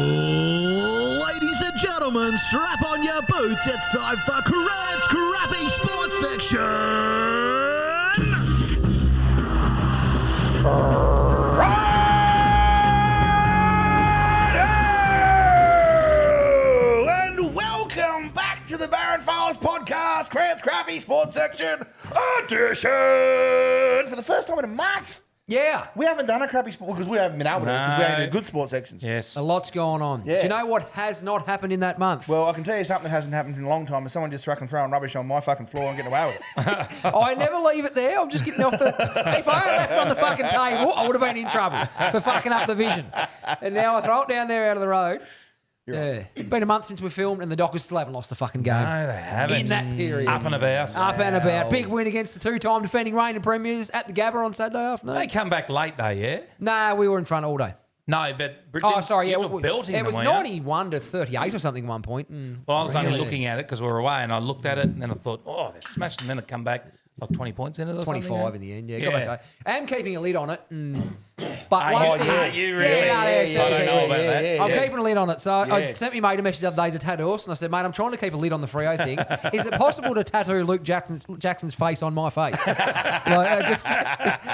Ladies and gentlemen, strap on your boots. It's time for Crent's Crappy Sports Section. And welcome back to the Barron Files podcast, Crent's Crappy Sports Section edition. For the first time in a month. Yeah. We haven't done a crappy sport because we haven't been able to, because we only do good sports sections. Yes. A lot's going on. Yeah. Do you know what has not happened in that month? Well, I can tell you something that hasn't happened in a long time is someone just fucking throwing rubbish on my fucking floor and getting away with it. I never leave it there. I'm just getting off the... If I had left it on the fucking table, I would have been in trouble for fucking up the vision. And now I throw it down there out of the road. Yeah. It's been a month since we filmed and the Dockers still haven't lost a fucking game. No, they haven't. In that period. Up and about. Up and about. Big win against the two-time defending reigning premiers at the Gabba on Saturday afternoon. They come back late though, yeah? Nah, we were in front all day. No, but Oh, sorry. Yeah, you were belting it was them, weren't you? 91 to 38 or something at one point. Well, I was only looking at it because we were away, and I looked at it, and then I thought, oh, they're smashed, and then it come back like 20 points in it or 25 something. in the end, yeah. Yeah. Got back to- I am keeping a lid on it. But Are one you- thing, are you really? Yeah, I don't know about that. I'm keeping a lid on it. So I Yeah. sent me mate a message the other day to tattoo us, and I said, mate, I'm trying to keep a lid on the Freo thing. Is it possible to tattoo Luke Jackson's face on my face?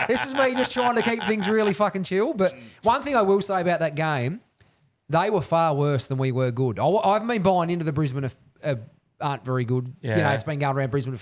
This is me just trying to keep things really fucking chill. But one thing I will say about that game, they were far worse than we were good. I haven't been buying into the Brisbane aren't very good. Yeah. You know, it's been going around Brisbane.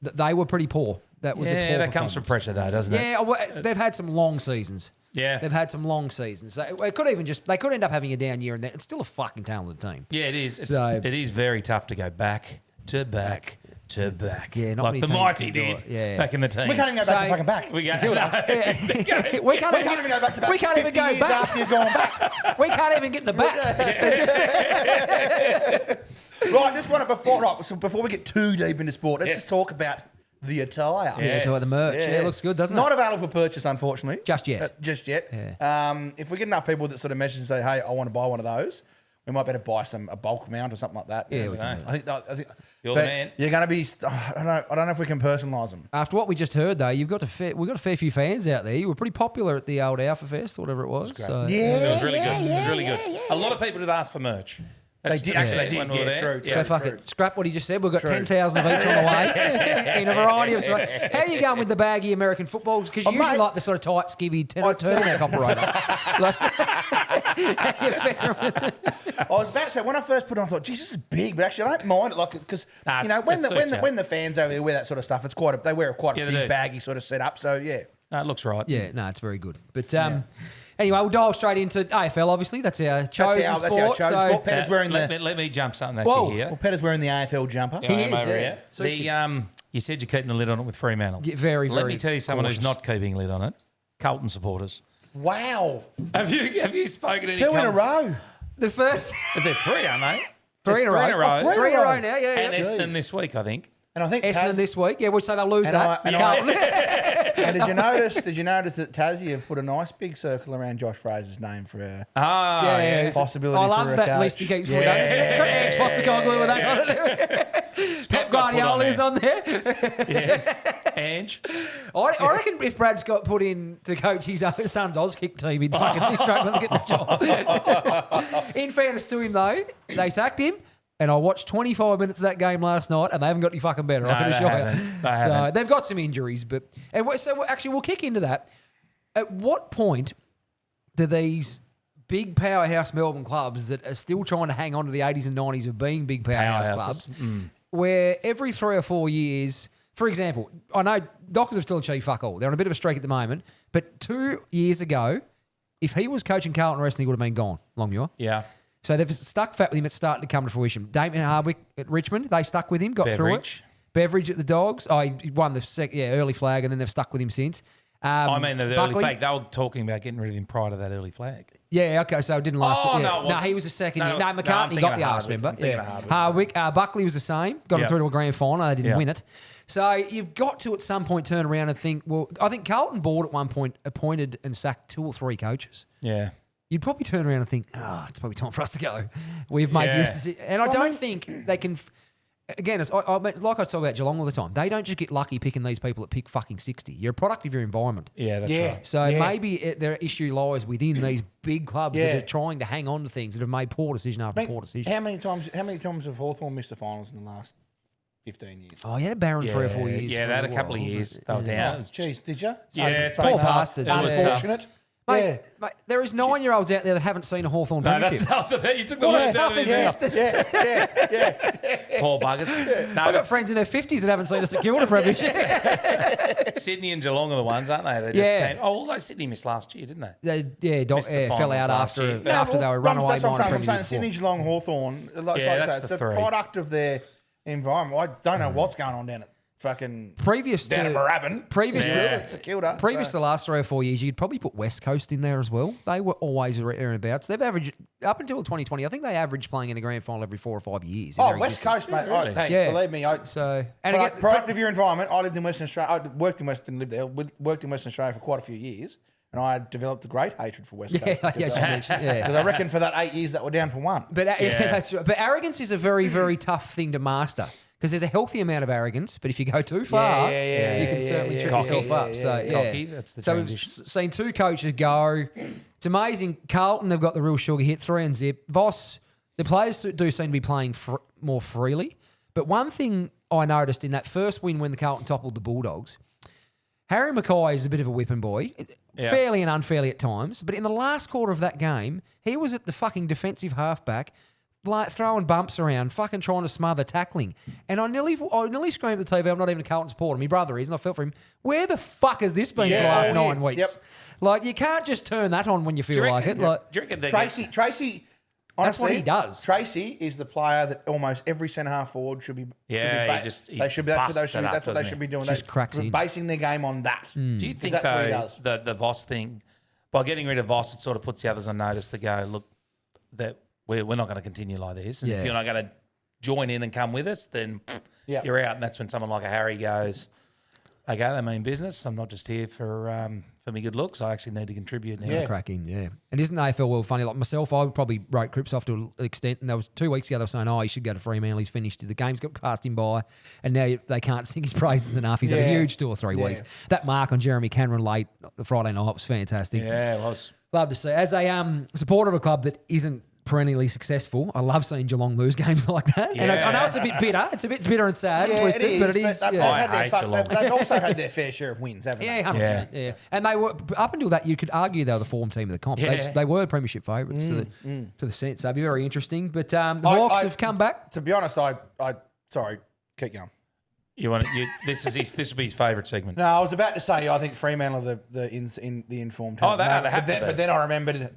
They were pretty poor. That was a poor that comes from performance. pressure though, doesn't it? Yeah, well, they've had some long seasons. Yeah. They've had some long seasons. So it could even they could end up having a down year, and it's still a fucking talented team. Yeah, it is. So- It is very tough to go back to back to back. Yeah, not like many the teams Mighty can do did it. Yeah. back in the teens. We can't even go back to fucking back. We can't We can't even go back to back. We can't even 50 go years back. after you've gone back. We can't even get the back. Right, just want to before we get too deep into sport, let's Yes. just talk about the attire. Yeah, to the merch. Yeah, it looks good, doesn't Not it? available for purchase, unfortunately. Just yet. Just yet. Yeah. If we get enough people that sort of message and say, "Hey, I want to buy one of those," we might better buy a bulk amount or something like that. Yeah, we can I think You're but the man. You're going to be. I don't know if we can personalise them. After what we just heard, though, we've got a fair few fans out there. You were pretty popular at the old Alpha Fest, whatever it was. So. Yeah, It was really good. It was really good. A lot of people did ask for merch. They did. Actually, they when did. we were Yeah, there. true. So fuck true. it. Scrap what he just said. We've got True. 10,000 of each on the way in a variety of stuff. How are you going with the baggy American football? Because you usually mate, like the sort of tight, skivvy turtleneck operator. I was about to say when I first put it on, I thought, "Geez, this is big," but actually, I don't mind it. Like, because Nah, you know, when it the suits you. when the fans over here wear that sort of stuff, it's they wear quite a Yeah, they big do. baggy sort of setup. So yeah. No, it looks right. Yeah, no, it's very good. But anyway, we'll dial straight into AFL, obviously. That's our chosen That's our sport. chosen sport. Petter's wearing Let me jump something at Whoa. you here. Well, Petter's wearing the AFL jumper. Yeah, I am is, over yeah. here. Suits You said you're keeping a lid on it with Fremantle. Yeah, very, Let very me tell you someone cautious. who's not keeping a lid on it. Carlton supporters. Wow, Have you spoken to any two in a Carlton- row. The first They're three, aren't they? three in a row. Three in a row. Oh, Three in a row now, yeah. And yeah. Essendon this week, I think. And I think Essendon Taz, this week. Yeah, we'll say they'll lose And that. I- and Carlton. and did you notice that Tassie have put a nice big circle around Josh Fraser's name for a Ah, yeah. it's- possibility I for love a that coach. list he keeps Yeah. putting up. It's got Ange Postecoglou with that on it. Pep Guardiola is on there. Yes. Ange. I reckon if Brad's got put in to coach his son's Auskick team, he'd fucking be struggling to get the job. In fairness to him, though, they sacked him. And I watched 25 minutes of that game last night, and they haven't got any fucking better. I No, can they assure haven't. you. They So haven't. they've got some injuries, but actually we'll kick into that. At what point do these big powerhouse Melbourne clubs that are still trying to hang on to the 80s and 90s of being big powerhouse clubs, where every 3 or 4 years, for example, I know Dockers have still achieved fuck all. They're on a bit of a streak at the moment, but 2 years ago, if he was coaching Carlton Wrestling, he would have been gone, Longmuir. Yeah. So they've stuck fat with him. It's starting to come to fruition. Damien Hardwick at Richmond, they stuck with him, got through Beveridge. it. Beveridge at the Dogs. Oh, he won the early flag, and then they've stuck with him since. I mean, the early Buckley- flag. They were talking about getting rid of him prior to that early flag. Yeah, okay, so it didn't last. Oh, yeah. no, it wasn't. he was a second. No, year. it No, was- no, I'm McCartney thinking got of the arse, Hardwick. remember? I'm thinking Yeah. of Hardwick. Buckley was the same. Got him Yeah. through to a grand final. They didn't Yeah. win it. So you've got to, at some point, turn around and think, well, I think Carlton Board at one point appointed and sacked 2 or 3 coaches. Yeah. You'd probably turn around and think, it's probably time for us to go. We've made Yeah. this decision. And I don't think they can... again, like I talk about Geelong all the time, they don't just get lucky picking these people that pick fucking 60. You're a product of your environment. Yeah, that's right. So maybe their issue lies within these big clubs that are trying to hang on to things that have made poor decision after poor decision. How many times have Hawthorn missed the finals in the last 15 years? Oh, you had a Barron 3 or 4 years. Yeah, they had a couple of years. They were down. Jeez, did you? Yeah, it's poor been tough. bastards. It was tough. Unfortunate. Mate, there is 9-year-olds out there that haven't seen a Hawthorn premiership. That's you took the words out of it. Poor buggers. No, I've got friends in their 50s that haven't seen a St Kilda premiership. Sydney and Geelong are the ones, aren't they? They just came. Oh, although Sydney missed last year, didn't they? Missed the finals fell out last after year. they were runaway. That's what I'm saying. I'm saying Sydney. Sydney, Geelong, Hawthorn. that's It's the a three. product of their environment. I don't know what's going on down at fucking Previous down to at Moorabbin. previous St Kilda. to the last 3 or 4 years, you'd probably put West Coast in there as well. They were always thereabouts. They've averaged up until 2020. I think they averaged playing in a grand final every 4 or 5 years. Oh, West Coast, mate. Hey, believe me. Product of your environment. I lived in Western Australia. I worked in Western, lived there. Worked in Western Australia for quite a few years, and I developed a great hatred for West Coast. Because I reckon for that 8 years that we're down for one. But that's right. But arrogance is a very, very tough thing to master. Because there's a healthy amount of arrogance, but if you go too far, you can certainly trip yourself up. Cocky, that's the transition. So we've seen 2 coaches go. It's amazing. Carlton have got the real sugar hit, 3 and zip. Voss, the players do seem to be playing more freely. But one thing I noticed in that first win when the Carlton toppled the Bulldogs, Harry Mackay is a bit of a whipping boy, fairly and unfairly at times. But in the last quarter of that game, he was at the fucking defensive halfback, like throwing bumps around, fucking trying to smother tackling. And I nearly screamed at the TV, I'm not even a Carlton supporter. My brother is, and I felt for him. Where the fuck has this been for the last 9 weeks? Yep. Like, you can't just turn that on when you feel like it. Like, do you reckon Tracy, honestly, that's what he does. Tracy is the player that almost every centre half forward should be. That's what they should be doing. Just cracks in. Basing their game on that. Do you think that's what he does. the Voss thing, by getting rid of Voss, it sort of puts the others on notice to go, look, that we're not going to continue like this. And if you're not going to join in and come with us, then you're out. And that's when someone like a Harry goes, okay, they mean business. I'm not just here for me good looks. I actually need to contribute now. Yeah, cracking, yeah. And isn't the AFL well funny? Like myself, I probably wrote Cripps off to an extent, and there was 2 weeks ago they were saying, he should go to Fremantle, he's finished. The game's got passed him by, and now they can't sing his praises enough. He's had a huge 2 or 3 weeks. That mark on Jeremy Cameron late the Friday night was fantastic. Yeah, it was. Love to see. As a supporter of a club that isn't perennially successful, I love seeing Geelong lose games like that. And I know it's a bit bitter. It's a bit bitter and sad and twisted, but it is. They've also had their fair share of wins, haven't they? Yeah, 100%. Yeah. And they were, up until that, you could argue they were the form team of the comp. Yeah. They were premiership favourites to the sense. So it'd be very interesting. But the Hawks have come back. To be honest, sorry, keep going. This will be his favourite segment. No, I was about to say I think Fremantle are the informed team. Oh, they have to be. But then I remembered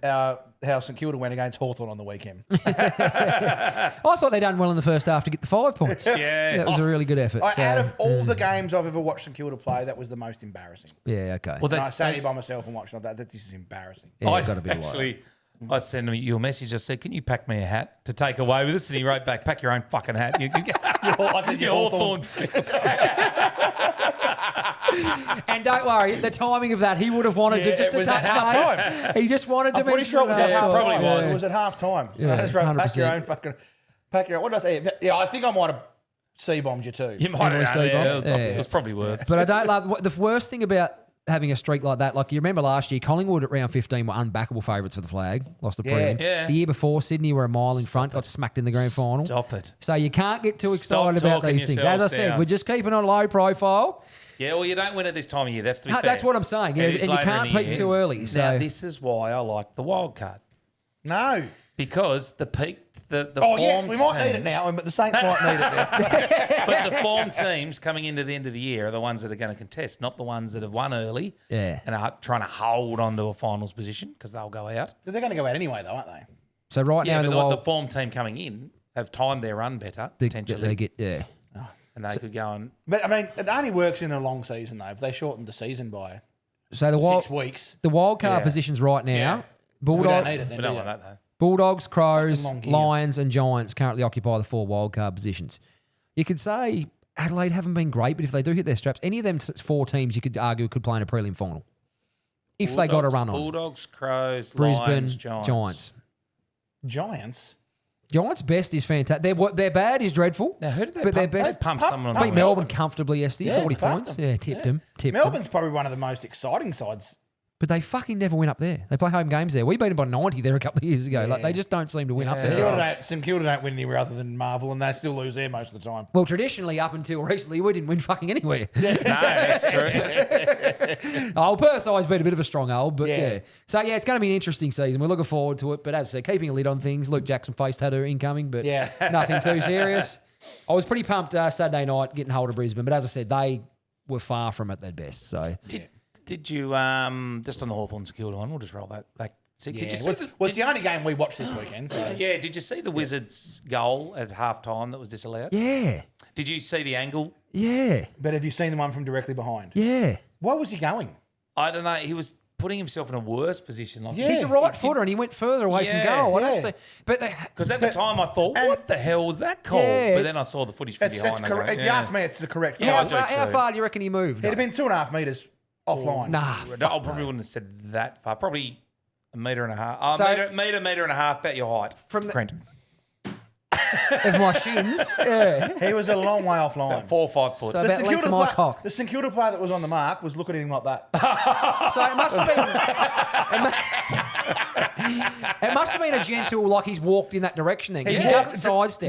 how St Kilda went against Hawthorn on the weekend. I thought they'd done well in the first half to get the 5 points. Yeah, that was a really good effort. Out of all the games I've ever watched St Kilda play, that was the most embarrassing. Yeah, okay. Well, I sat here by myself and watched that. This is embarrassing. Yeah, I got a bit actually. I sent you a message. I said, "Can you pack me a hat to take away with us?" And he wrote back, "Pack your own fucking hat." I said, "You're Hawthorn." And don't worry, the timing of that, he would have wanted to just to touch base. He just wanted to mention sure it was at half probably time. was. It was at half time. Yeah, I just wrote, 100%. pack your own. What did I say? Yeah, I think I might have C-bombed you too. You might have. Yeah, It was probably worth. But I don't love the worst thing about having a streak like that. Like you remember last year, Collingwood at round 15 were unbackable favourites for the flag, lost the prelim. Yeah. The year before, Sydney were a mile in front, got smacked in the grand final. Stop it. So you can't get too excited Stop about these talking things. As I said, yourselves we're just keeping on low profile. Yeah, well, you don't win at this time of year. That's to be fair. That's what I'm saying. Yeah, It is and you later can't in the peak year. too early. So Now, this is why I like the wild card. No. Because the peak, the Oh, form yes, we might need it teams- now, but the Saints might need it now. But the form teams coming into the end of the year are the ones that are going to contest, not the ones that have won early Yeah. and are trying to hold on to a finals position because they'll go out. They're going to go out anyway, though, aren't they? So right now Yeah, in but the the wild, form team coming in have timed their run better, potentially. they get and they could go and... But, I mean, it only works in a long season, though. If they shortened the season by So the 6 weeks. the wild card Yeah. positions right now, Yeah. We don't Bulldog, need it then, We do don't you? want that, though. Bulldogs, Crows, Fucking long gear. Lions, and Giants currently occupy the 4 wildcard positions. You could say Adelaide haven't been great, but if they do hit their straps, any of them 4 teams you could argue could play in a prelim final. If they got a run on. Bulldogs, Crows, Brisbane, Lions, Giants. Giants? Giants' best is fantastic. Their bad is dreadful. Now, who did they but pump? Their best They pumped someone on beat the Melbourne comfortably yesterday, 40 pumped points. them. Yeah, tipped them. Melbourne's probably one of the most exciting sides. But they fucking never win up there. They play home games there. We beat them by 90 there a couple of years ago. Like they just don't seem to win up there. St Kilda don't win anywhere other than Marvel, and they still lose there most of the time. Well, traditionally, up until recently, we didn't win fucking anywhere. No, that's true. Perth's always been a bit of a stronghold, but yeah. So, yeah, it's going to be an interesting season. We're looking forward to it. But as I said, keeping a lid on things. Luke Jackson face tattoo incoming, but nothing too serious. I was pretty pumped Saturday night getting hold of Brisbane, but as I said, they were far from at their best. So Did you, just on the Hawthorns Kilda one, we'll just roll that back. Did you see it's the only game we watched this weekend. So. Yeah, did you see the Wizards' goal at half-time that was disallowed? Yeah. Did you see the angle? Yeah. But have you seen the one from directly behind? Yeah. Why was he going? I don't know. He was putting himself in a worse position. He's a right footer and he went further away from goal. I don't see. Because at the time I thought, what the hell was that call? Yeah. But then I saw the footage from behind. If you ask me, it's the correct how call. how far do you reckon he moved? It'd have been 2.5 metres offline. Nah. I probably wouldn't have said that far. Probably a metre and a half. Metre and a half, about your height. From the Crent. of my shins. Yeah. He was a long way offline. About 4 or 5 foot. So about length of my cock. The St Kilda player that was on the mark was looking at him like that. So it must have been. It must have been a gentle, like he's walked in that direction then. 'Cause he doesn't sidestep.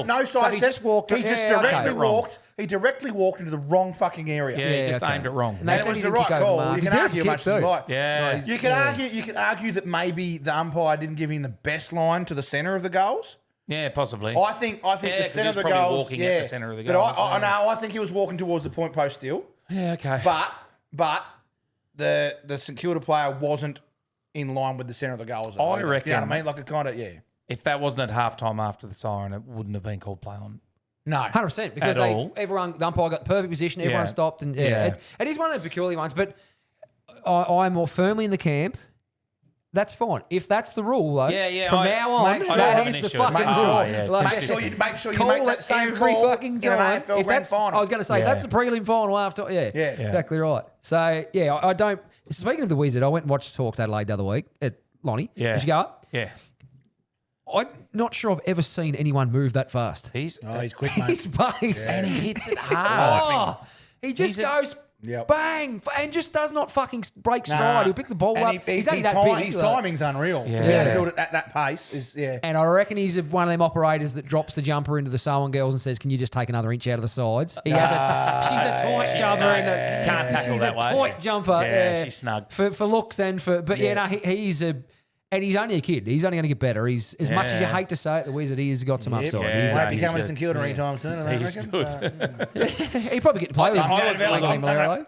No sidestep. So he just walked. He just directly walked. He directly walked into the wrong fucking area. Yeah, he just aimed it wrong. And it was the right call. You can argue as much as you like. Yeah. You can argue that maybe the umpire didn't give him the best line to the centre of the goals. Yeah, possibly. I think the centre of the goals. Walking at the centre of the goals. But I think he was walking towards the point post still. Yeah, okay. But the St Kilda player wasn't in line with the centre of the goals. I reckon. You know what I mean? Like it kind of If that wasn't at halftime after the siren, it wouldn't have been called play on. No, 100% because everyone, the umpire got the perfect position. Everyone stopped, and it is one of the peculiar ones. But I'm more firmly in the camp. That's fine. If that's the rule, though, from now on, that is the fucking rule. Make sure you make that same every call fucking time. in an AFL grand final. I was going to say, that's a prelim final after. Yeah, exactly right. So, I don't. Speaking of the Wizard, I went and watched Hawks Adelaide the other week at Lonnie. Yeah. Did you go up? Yeah. I'm not sure I've ever seen anyone move that fast. He's quick, mate. His pace. And he hits it hard. He just goes bang and just does not fucking break stride. He'll pick the ball up. He's only that big. His timing's unreal. Yeah. To be able to do it at that pace is, And I reckon he's one of them operators that drops the jumper into the sewing girls and says, can you just take another inch out of the sides? He has she's a tight jumper. Can't tackle that way. She's a tight jumper. Yeah, she's snug. For looks and for... But he's a... And he's only a kid. He's only going to get better. He's as much as you hate to say it, the Wizard, he's got some upside. He won't be coming to St Kilda anytime soon, I reckon. Good. He'll probably get to play with him. I'm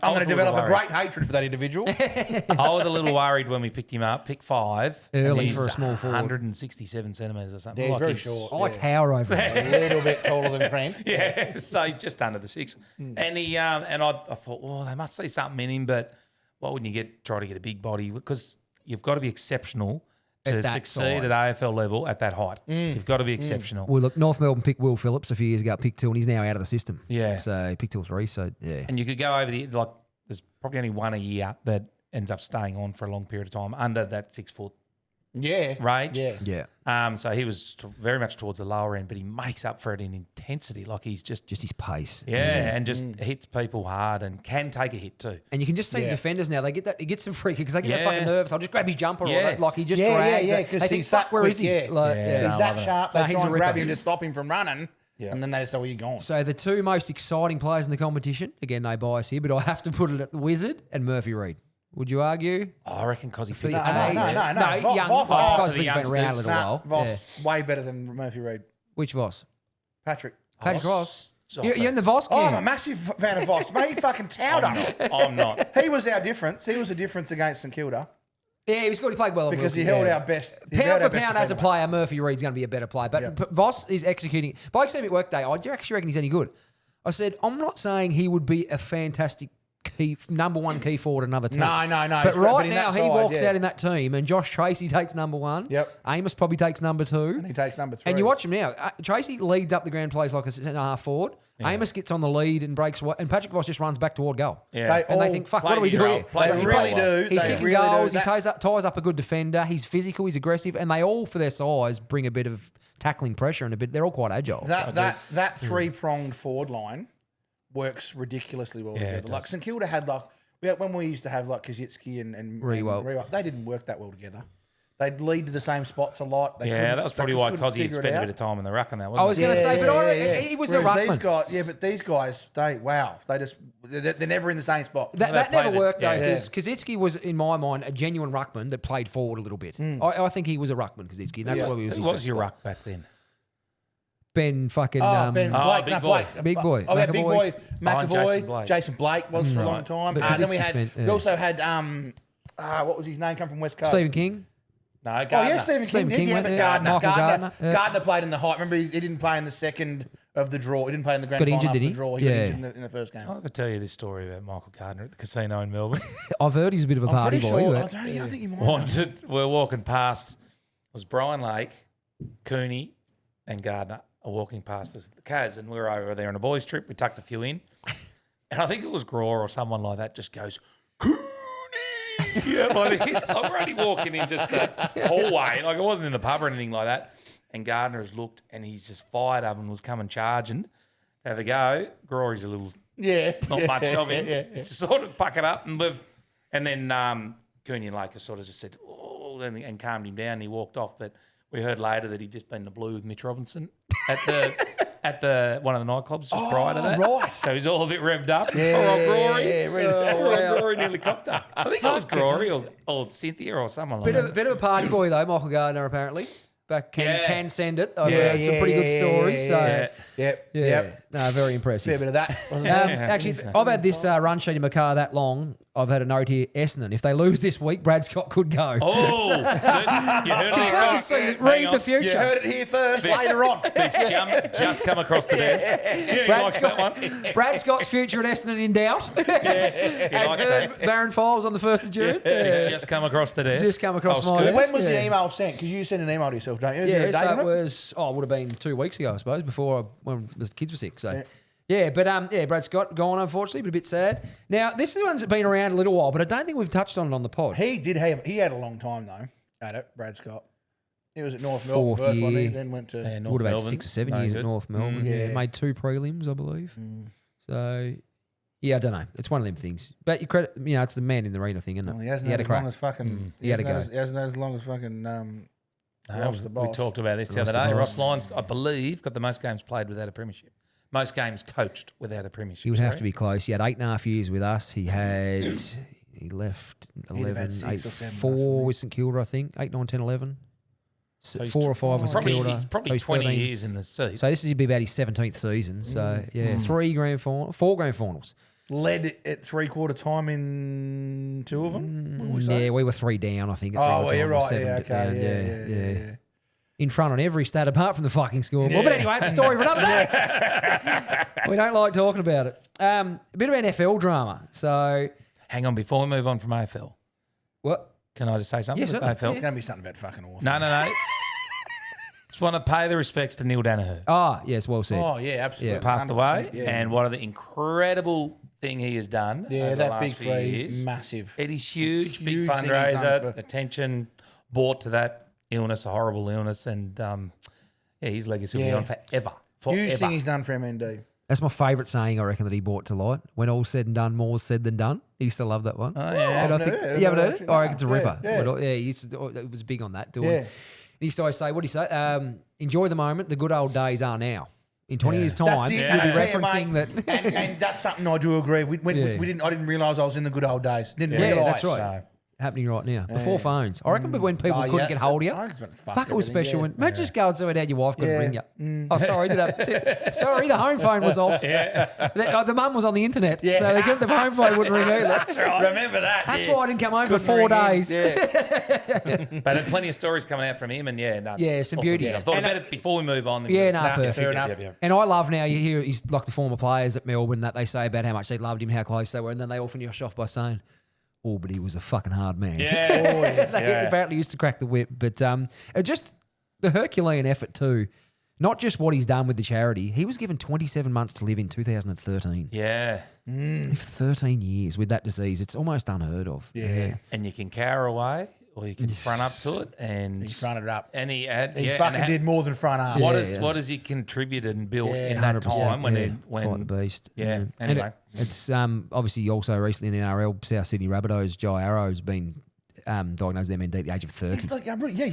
going to develop a great hatred for that individual. I was a little worried when we picked him up, pick 5. Early for a small forward. 167 centimetres or something. Yeah, he's very short. I tower over him. A little bit taller than Crent. Yeah, so just under the 6. And he and I thought, they must see something in him, but why wouldn't you try to get a big body? Because you've got to be exceptional to succeed at AFL level at that height. You've got to be exceptional. Well, look, North Melbourne picked Will Phillips a few years ago at pick 2, and he's now out of the system. Yeah. So he picked 2 or 3, so yeah. And you could go over there's probably only one a year that ends up staying on for a long period of time under that 6 foot range. Yeah. So he was very much towards the lower end, but he makes up for it in intensity. Like he's just his pace. And just hits people hard and can take a hit too. And you can just see the defenders now. They get that. He gets some free kicks. They get that fucking nerves. I'll just grab his jumper. Yes. Or like he just drags. Because he's fuck, where is he? He's that sharp. They try and grab him to stop him from running. Yeah. And then they just say, well, you're gone. So the 2 most exciting players in the competition, again, no bias here, but I have to put it at the Wizard and Murphy Reid. Would you argue? I reckon because he No, fits young. Cosby's been around a little while. Voss, way better than Murphy Reid. Which Voss? Patrick Ross. You're in the Voss camp. I'm a massive fan of Voss. Mate, he fucking towered him. I'm not. He was our difference. He was a difference against St Kilda. Yeah, he was good. He played well. Because he held our best. Pound for pound as a player, Murphy Reid's going to be a better player. But Voss is executing. Blake said at work day, do you actually reckon he's any good? I said, I'm not saying he would be a fantastic number 1 key forward another team. No. But right now, he walks out in that team, and Josh Tracy takes number 1. Yep. Amos probably takes number 2. And he takes number 3. And you watch him now. Tracy leads up the ground plays like a centre half forward. Amos gets on the lead and breaks away, and Patrick Voss just runs back toward goal. Yeah. They think, fuck, what do we do here? They really do. He's They kicking really goals. do. He ties up a good defender. He's physical. He's aggressive, and they all, for their size, bring a bit of tackling pressure and a bit. They're all quite agile. That three-pronged forward line works ridiculously well together. Like St Kilda had when we used to have Kazitsky and Rewell, they didn't work that well together. They'd lead to the same spots a lot. That was probably why Cozzy had spent a bit of time in the ruck on that, wasn't I was going to say, but he was Whereas a ruckman. but these guys, they're never in the same spot. That never worked though, because Kazitsky was, in my mind, a genuine ruckman that played forward a little bit. I think he was a ruckman, Kazitsky, and that's why he was. Who was your ruck back then? Ben fucking Blake. Big boy. Oh, yeah, Big Boy, Jason McAvoy, Blake. Jason Blake was for a long time. But Then we also had what was his name? Come from West Coast. Stephen King. No, Gardner. Stephen King. Yeah, but Michael Gardner. Yeah. Gardner played in the height. Remember, he didn't play in the second of the draw. He didn't play in the grand Got final injured, after did the he? draw. He got injured in the first game. I'll ever tell you this story about Michael Gardner at the casino in Melbourne. I've heard he's a bit of a party boy. Sure. But I think he might. We're walking past. It was Brian Lake, Cooney, and Gardner are walking past us at the Kaz, and we were over there on a boys' trip. We tucked a few in, and I think it was Graw or someone like that just goes, Cooney! Yeah, like this. I'm already walking in just the hallway. Like, it wasn't in the pub or anything like that. And Gardner has looked, and he's just fired up and was coming charging to have a go. Grory's a little, not much of him. He's sort of puckered up, and then Cooney and Lake sort of just said, oh, and calmed him down. And he walked off, but we heard later that he'd just been in the blue with Mitch Robinson at the one of the nightclubs just prior to that. Right. So he's all a bit revved up. Poor old Glory. Glory in helicopter. I think it was Glory or Cynthia or someone like that. Bit of a party boy though, Michael Gardner apparently. But can send it. I've heard some pretty good stories. So Yep. No, very impressive. Fair bit of that. Actually, I've had this run sheet in my car that long. I've had a note here, Essendon. If they lose this week, Brad Scott could go. Oh, you heard it here. Read the future. You heard it here first, later on. This just come across the desk. Brad Scott's future at Essendon in doubt. As heard, Baron Files on the 1st of June. It's just come across the desk. Just come across my desk. When was the email sent? Because you sent an email to yourself, don't you? Yeah, so it was, it would have been 2 weeks ago, I suppose, when the kids were sick. So. Yeah, but Brad Scott gone, unfortunately, but a bit sad. Now, this is one that's been around a little while, but I don't think we've touched on it on the pod. He had a long time, though, at it, Brad Scott. He was at North Melbourne first, wasn't he? Then went to... Would have had 6 or 7 years at North Melbourne. Yeah, made 2 prelims, I believe. So, yeah, I don't know. It's one of them things. But you credit, it's the man in the arena thing, isn't it? Well, he hasn't had as long as fucking... He hasn't had as long as fucking... Ross the boss. We talked about this the other day. Ross Lyons, I believe, got the most games played without a premiership. Most games coached without a premiership. He would have to be close. He had 8.5 years with us. He left 11, 8, 4 with St Kilda, I think. 8, 9, 10, 11. So 4 or 5 with St Kilda. He's probably 20 years in the seat. So this is be about his 17th season. So, 4 grand finals. Led at 3/4 time in 2 of them? Yeah, we were 3 down, I think. Oh, you're right. Yeah, okay. Yeah. In front on every stat apart from the fucking scoreboard. Yeah. But anyway, it's a story for another day. We don't like talking about it. A bit of NFL drama. So, hang on, before we move on from AFL. What? Can I just say something? Yes, AFL? It's going to be something about fucking awesome. No. Just want to pay the respects to Neil Danaher. Oh, yes, well said. Oh, yeah, absolutely. Yeah. Passed away. Yeah. And what the incredible thing he has done over the last few years. Is massive. It is huge big fundraiser, attention brought to that illness, a horrible illness, and his legacy will be on forever. Huge thing he's done for MND. That's my favourite saying, I reckon, that he brought to light. When all's said and done, more's said than done. He used to love that one. Oh, yeah. And I think, you haven't heard it? I reckon it's a ripper. Yeah. He used to, it was big on that. He used to always say, what do you say? Enjoy the moment, the good old days are now. In 20 years' time, you'll be referencing that. and that's something I do agree. I didn't realise I was in the good old days. Didn't realise. That's right. Happening right now. Before phones. I reckon when people couldn't get hold of you. Fuck, it was special. When imagine just go and say your wife couldn't ring you. Oh, sorry. Sorry, the home phone was off. The mum was on the internet. So the home phone wouldn't ring either. That's right. Remember that. That's why I didn't come home for 4 days. But plenty of stories coming out from him and some beauties. I thought about it before we move on. Perfect. Fair enough. And I love now, you hear he's like the former players at Melbourne that they say about how much they loved him, how close they were, and then they all finish off by saying, oh, but he was a fucking hard man. Yeah. They apparently used to crack the whip. But just the Herculean effort too Not just what he's done with the charity. He was given 27 months to live in 2013. Yeah. For 13 years with that disease. It's almost unheard of. Yeah. And you can cower away or you can front up to it. And He fronted it up. And he fucking did more than front up. What has he contributed and built in that 100%, time when Quite the beast. Yeah. Anyway. It's obviously also recently in the NRL, South Sydney Rabbitohs, Jai Arrow's been diagnosed with MND at the age of 30. He's like,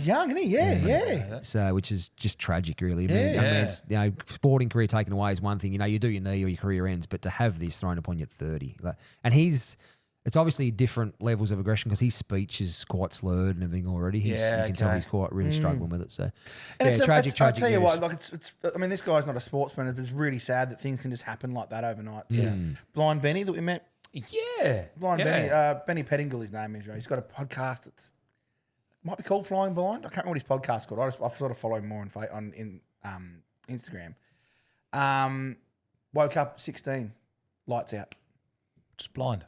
young, isn't he? Yeah. So, which is just tragic, really. I mean, it's, sporting career taken away is one thing. You do your knee or your career ends, but to have this thrown upon you at 30, and it's obviously different levels of aggression because his speech is quite slurred and everything already. You can tell he's quite really struggling with it. So, and it's tragic. I tell you what, like it's. I mean, this guy's not a sportsman. It's really sad that things can just happen like that overnight. Yeah. Blind Benny that we met. Yeah. Benny Pettingill, his name is. Right? He's got a podcast that's might be called Flying Blind. I can't remember what his podcast's called. I sort of follow him more on Instagram. Woke up 16, lights out. Just blind.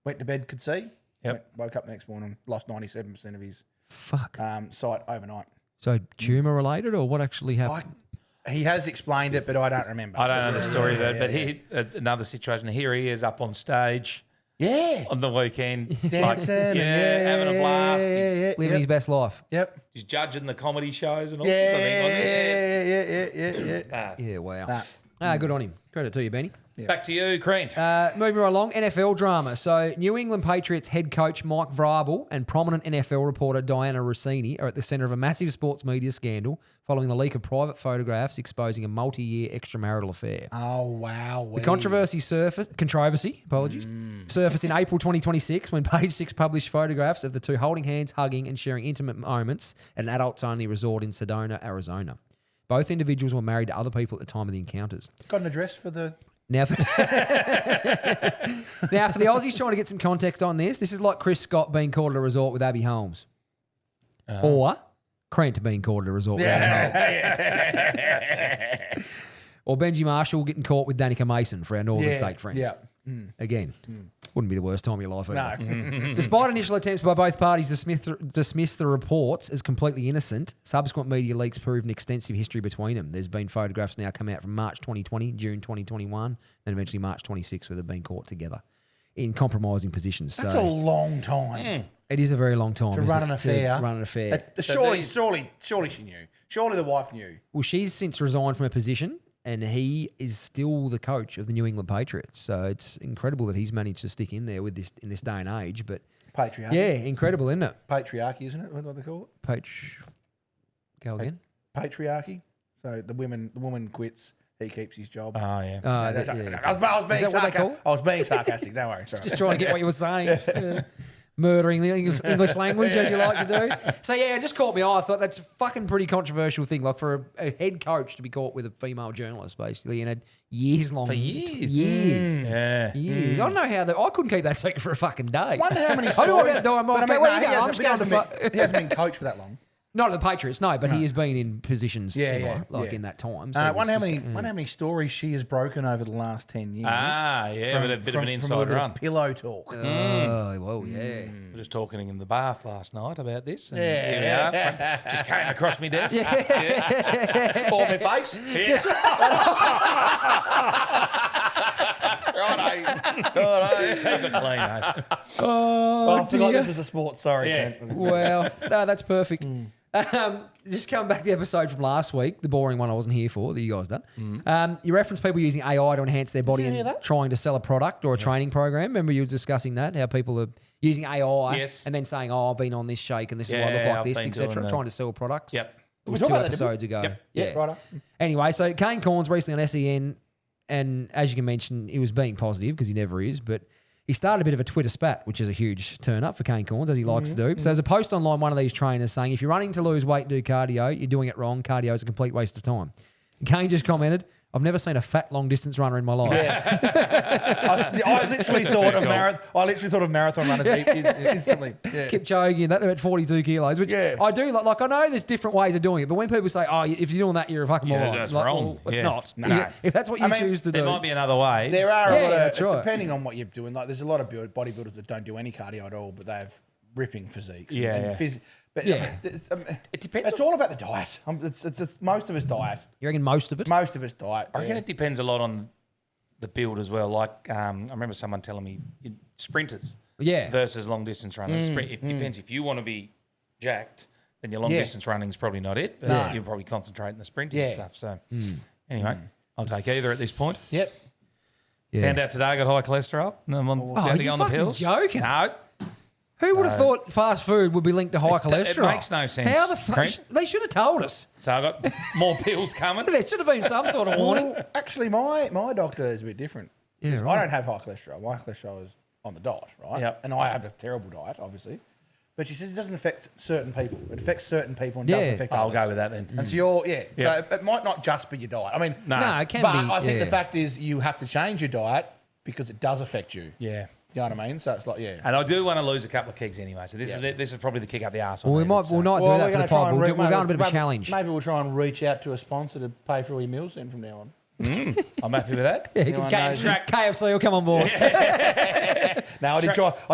Went to bed, could see. Yep. Woke up the next morning, lost 97% of his sight overnight. So tumour related, or what actually happened? He has explained it, but I don't remember. I don't know the story of it, but he another situation. Here he is up on stage. Yeah. On the weekend. Dancing. Having a blast. He's living his best life. Yep. He's judging the comedy shows and all sorts of things. Yeah, wow. Good on him. Credit to you, Benny. Yeah. Back to you, Crent. Moving right along, NFL drama. So, New England Patriots head coach Mike Vrabel and prominent NFL reporter Diana Rossini are at the centre of a massive sports media scandal following the leak of private photographs exposing a multi-year extramarital affair. Oh, wow. The controversy surfaced in April 2026 when Page Six published photographs of the two holding hands, hugging and sharing intimate moments at an adults-only resort in Sedona, Arizona. Both individuals were married to other people at the time of the encounters. Got an address for the... Now, for the Aussies trying to get some context on this is like Chris Scott being caught at a resort with Abby Holmes. Or Crent being caught at a resort with Abby Holmes. Or Benji Marshall getting caught with Danica Mason for our Northern State friends. Yeah. Again, wouldn't be the worst time of your life either. No. Despite initial attempts by both parties to dismiss the reports as completely innocent, subsequent media leaks prove an extensive history between them. There's been photographs now come out from March 2020, June 2021, and eventually March 26 where they've been caught together in compromising positions. That's a long time. It is a very long time to run an affair. Surely she knew. Surely the wife knew. Well, she's since resigned from her position. And he is still the coach of the New England Patriots. So it's incredible that he's managed to stick in there with this in this day and age. But patriarchy. Yeah, incredible, isn't it? Patriarchy, isn't it? What do they call it? Go again. Patriarchy. So the woman quits, he keeps his job. Oh, yeah. I was being sarcastic. Don't worry. Sorry. Just trying to get what you were saying. Murdering the English language as you like to do. So, yeah, it just caught me eye. I thought that's a fucking pretty controversial thing. Like for a head coach to be caught with a female journalist, basically, and a years-long... For years. Years. Yeah. Years. I don't know how... I couldn't keep that secret for a fucking day. I wonder how many stories... He hasn't been coached for that long. Not at the Patriots, no, but he has been in positions similar, in that time. So I wonder how many stories she has broken over the last 10 years. With a bit of an inside run. Pillow talk. Oh, well, yeah. We were just talking in the bath last night about this. And here we are. Just came across me desk. Bought my face. Keep it clean, eh? I forgot this was a sport. Sorry. Yeah. Well, no, that's perfect. Just coming back to the episode from last week, the boring one I wasn't here for, that you guys done. You referenced people using AI to enhance their body and trying to sell a product or a training program. Remember you were discussing that, how people are using AI and then saying, I've been on this shake and this is why I look like this, etc. Trying to sell products. Yep. It was 2 episodes ago. Yep, right. Anyway, so Kane Cornes recently on SEN, and as you can mention, he was being positive because he never is, but he started a bit of a Twitter spat, which is a huge turn up for Kane Cornes, as he likes to do. So there's a post online, one of these trainers saying, if you're running to lose weight, do cardio, you're doing it wrong. Cardio is a complete waste of time. And Kane just commented, I've never seen a fat long distance runner in my life. Yeah. I literally thought of marathon runners instantly. Yeah. Kipchoge, they're at 42 kilos, which I do like. I know there's different ways of doing it, but when people say, if you're doing that, you're a fucking moron. That's wrong. Well, it's not. No. If that's what you choose to do. There might be another way. There are a lot of, depending on what you're doing, like there's a lot of bodybuilders that don't do any cardio at all, but they've ripping physiques. Yeah, but it depends. It's all about the diet. It's most of it's diet. You reckon most of it? Most of it's diet. I reckon it depends a lot on the build as well. Like I remember someone telling me sprinters versus long distance runners. It depends. If you want to be jacked, then your long distance running is probably not it. But you'll probably concentrate on the sprinting and stuff. So anyway, I'll take either at this point. Yep. Yeah. Found out today I got high cholesterol. Are you fucking joking? No. Who would have thought fast food would be linked to high cholesterol? It makes no sense. How the fuck? They should have told us. So I got more pills coming. There should have been some sort of warning. Well, actually, my doctor is a bit different. Yeah, I don't have high cholesterol. My cholesterol is on the diet, right? Yep. And I have a terrible diet, obviously. But she says it doesn't affect certain people. It affects certain people and doesn't affect I'll others. go with that then. And so so it might not just be your diet. I mean, No, it can but be. I think the fact is you have to change your diet because it does affect you. Yeah. You know what I mean? So it's like, And I do want to lose a couple of kegs anyway. So this is probably the kick up the arse. Well, we'll not do that for the pod. We'll go on a bit of a challenge. Maybe we'll try and reach out to a sponsor to pay for all your meals then from now on. I'm happy with that. KFC will come on board. No, I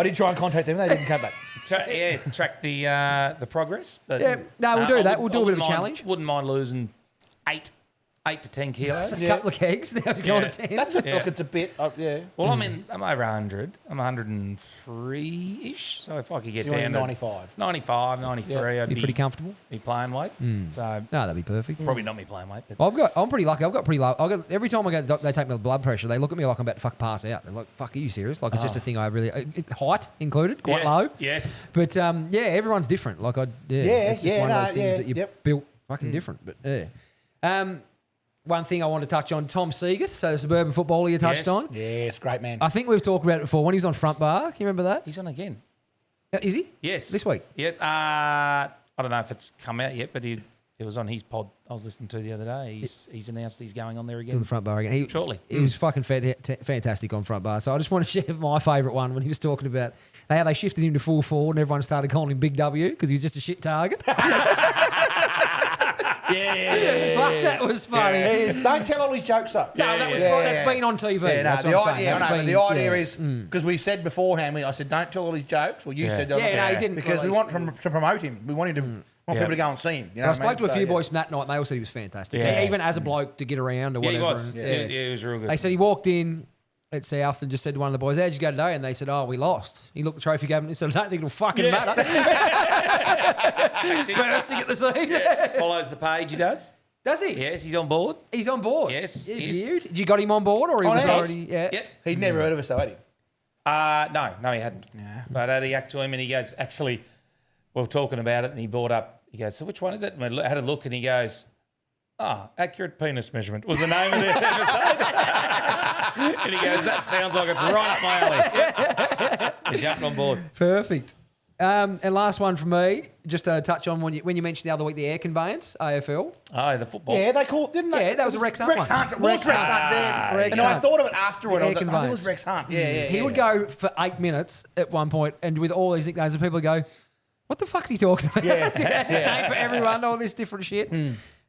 did try and contact them. They didn't come back. Track the progress. But, we'll do that. We'll do a bit of a challenge. Wouldn't mind losing 8 to 10 kilos. Just a couple of kegs. Now it's gone to 10. That's look, it's a bit, Well, I'm over 100. I'm 103-ish. So if I could get down to 95. 95, 93, I'd be pretty comfortable. Be playing weight. So No, that'd be perfect. probably not me playing weight. But I'm pretty lucky. I've got pretty low. Every time I go, they take my blood pressure. They look at me like I'm about to pass out. They're like, "Fuck, are you serious?" Like it's just a thing. I really height included, quite low. Yes. But everyone's different. Like it's just one of those things that you're built fucking different. But one thing I want to touch on, Tom Seager, so the suburban footballer you touched on. Yes, great man. I think we've talked about it before when he was on front bar. Can you remember that? He's on again. Is he? Yes. This week? Yeah. I don't know if it's come out yet, but it was on his pod I was listening to the other day. He's announced he's going on there again. To the front bar again. Shortly. He was fucking fantastic on front bar. So I just want to share my favourite one when he was talking about how they shifted him to full forward and everyone started calling him Big W because he was just a shit target. Yeah. Fuck, that was funny. Yeah. Don't tell all his jokes up. No, that's been on TV. That's what I'm saying. The idea is, because we said beforehand, I said, don't tell all his jokes, or you said, no, he didn't. Because we want to promote him. We want him to people to go and see him. You know I spoke to a few boys from that night, and they all said he was fantastic. Yeah. Even as a bloke to get around or whatever. He was. And, he was real good. They said he walked in at South and just said to one of the boys, "How'd you go today?" And they said, "Oh, we lost." He looked at the trophy cabinet and said, "I don't think it'll fucking matter." Bursting at the seams. Follows the page, he does. Does he? Yes, he's on board. He's on board. Yes. Did you got him on board or he was already? Yeah. Yep. He'd never heard of us, though, had he? No, he hadn't. Yeah. But I had a yak to him and he goes, actually, we were talking about it and he brought up, he goes, "So which one is it?" And I had a look and he goes, "Accurate Penis Measurement" was the name of the episode. And he goes, "That sounds like it's right up my alley." He jumped on board. Perfect. And last one from me, just to touch on when you mentioned the other week the air conveyance, AFL. Oh, the football. Yeah, they called, didn't they? Yeah, that was a Rex Hunt Rex one. Hunt. It was Rex Hunt there. And I thought of it afterward. I thought it was Rex Hunt. Yeah. He would go for 8 minutes at one point, and with all these nicknames, and people would go, "What the fuck's he talking about?" Name for everyone, all this different shit.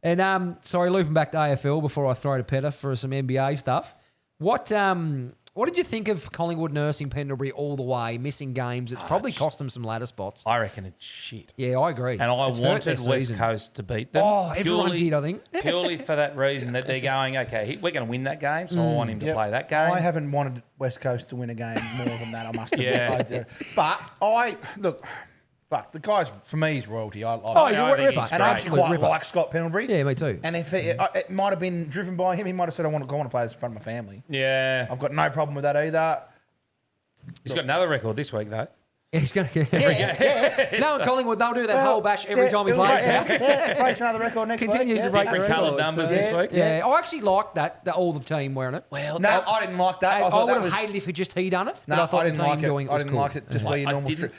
And sorry, looping back to AFL before I throw to Petter for some NBA stuff. What did you think of Collingwood nursing Pendlebury all the way, missing games? It's probably cost them some ladder spots. I reckon it's shit. Yeah, I agree. And I wanted West Coast to beat them. Oh, everyone did, I think. Purely for that reason that they're going, okay, we're going to win that game, so I want him to play that game. I haven't wanted West Coast to win a game more than that, I must admit. But the guy's, for me, he's royalty. He's a ripper. And I actually quite like Scott Pendlebury. Yeah, me too. And if it might have been driven by him, he might have said, I want to play as in front of my family. Yeah. I've got no problem with that either. He's got another record this week, though. He's going to No, Collingwood, they'll do that whole bash every time he plays now. Breaks another record next week. Continues to break different coloured numbers this week. Yeah, I actually liked that all the team wearing it. Well, no, I didn't like that. I would have hated if he done it. No, I thought I didn't like it. I didn't like it. Just wear your normal strip.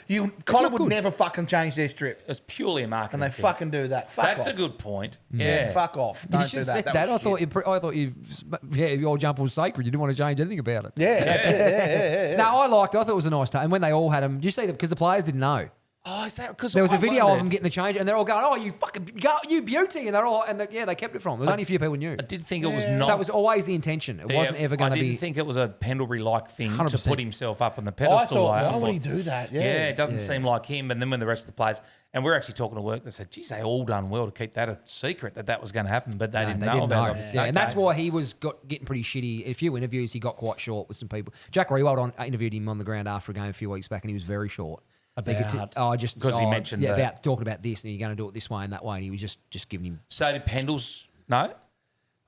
Collingwood would never fucking change their strip. It's purely a marketing And they thing. fucking do that. Fuck off. That's a good point. Yeah, fuck off. You should have said that. I thought your jump was sacred. You didn't want to change anything about it. Yeah, that's it. No, I liked it. I thought it was a nice time. And when they all had them, you see them because the players didn't know. Oh, is that because there was a video of them getting the change, and they're all going, "Oh, you beauty!" And they're all, they kept it from. There was only a few people knew. I did think it was not. So it was always the intention. It wasn't ever going to be. I didn't think it was a Pendlebury-like thing 100%. to put himself up on the pedestal. Why would he do that? Yeah, it doesn't seem like him. And then when the rest of the players, and we're actually talking to work, they said, "Geez, they all done well to keep that a secret that was going to happen," but they didn't know about it. Yeah, and that's why he was getting pretty shitty. In a few interviews, he got quite short with some people. Jack Rewald interviewed him on the ground after a game a few weeks back, and he was very short. Because he mentioned about talking about this, and you're going to do it this way and that way, and he was just giving him. So did Pendles know?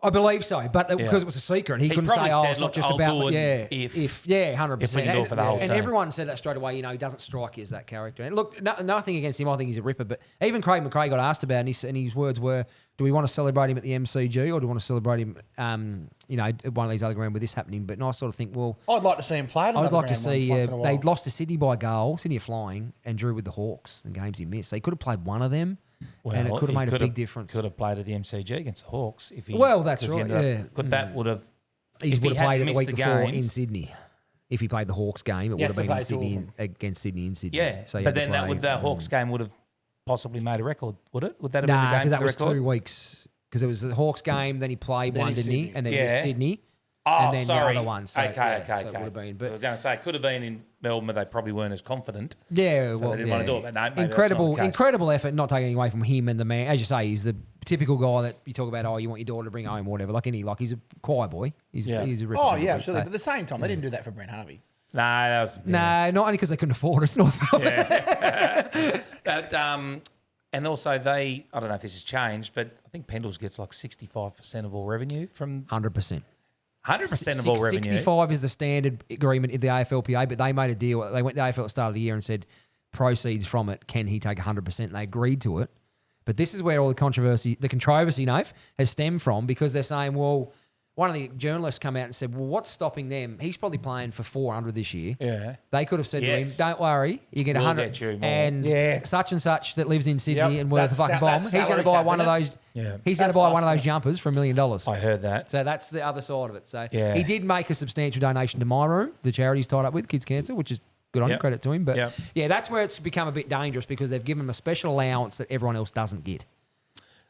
I believe so, but because it was a secret, he couldn't say, said, it's not just about if 100%. If we can do it for the whole and team. everyone said that straight away. He doesn't strike you as that character. And look, nothing against him. I think he's a ripper. But even Craig McRae got asked about it, and his words were, "Do we want to celebrate him at the MCG, or do we want to celebrate him, at one of these other grounds with this happening?" But I sort of think, well, I'd like to see him play. I'd like to see. They lost to Sydney by a goal. Sydney are flying, and drew with the Hawks. The games he missed. So he could have played one of them. And it could have made a big difference. Could have played at the MCG against the Hawks if he. Well, that's right. That would have. He would have played it the week before in Sydney. If he played the Hawks game, it would have been in Sydney against Sydney in Sydney. Yeah, so but then the Hawks game would have possibly made a record, would it? Would that have been the game? Because that was 2 weeks. Because it was the Hawks game, then he played one, didn't he? And then it was Sydney. And then the other one. So, okay. So it would have been, but I was going to say it could have been in Melbourne, but they probably weren't as confident. Yeah, so they didn't want to do it. But no, incredible effort. Not taking away from him and the man. As you say, he's the typical guy that you talk about. Oh, you want your daughter to bring home, or whatever. He's a choir boy. He's a ripper. Oh yeah, absolutely. But at the same time, they didn't do that for Brent Harvey. No, that was not only because they couldn't afford it. But and also I don't know if this has changed, but I think Pendles gets like 65% of all revenue from 100%. 100% of all revenue. 65 is the standard agreement in the AFLPA, but they made a deal. They went to the AFL at the start of the year and said, proceeds from it, can he take 100%? And they agreed to it. But this is where all the controversy, Naif, has stemmed from, because they're saying, well, one of the journalists come out and said, well, what's stopping them? He's probably playing for 400 this year. Yeah. They could have said to him, don't worry, you get 100. Get you more. And such and such that lives in Sydney and worth a fucking bomb, he's going to buy one of those. Yeah. He's going to buy one of those jumpers for $1 million. I heard that. So that's the other side of it. So he did make a substantial donation to My Room, the charity he's tied up with, Kids Cancer, which is good on him, credit to him. But that's where it's become a bit dangerous, because they've given him a special allowance that everyone else doesn't get.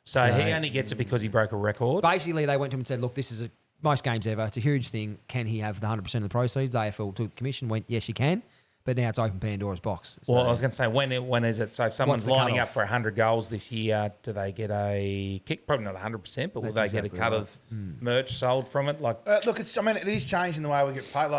So he only gets it because he broke a record? Basically, they went to him and said, look, this is most games ever. It's a huge thing. Can he have the 100% of the proceeds? The AFL took the commission, went, yes, you can. But now it's open Pandora's box. So well, I was going to say, when is it? So if someone's lining up for 100 goals this year, do they get a kick? Probably not 100%, but will they get a cut of merch sold from it? Like, look, it is changing the way we get paid.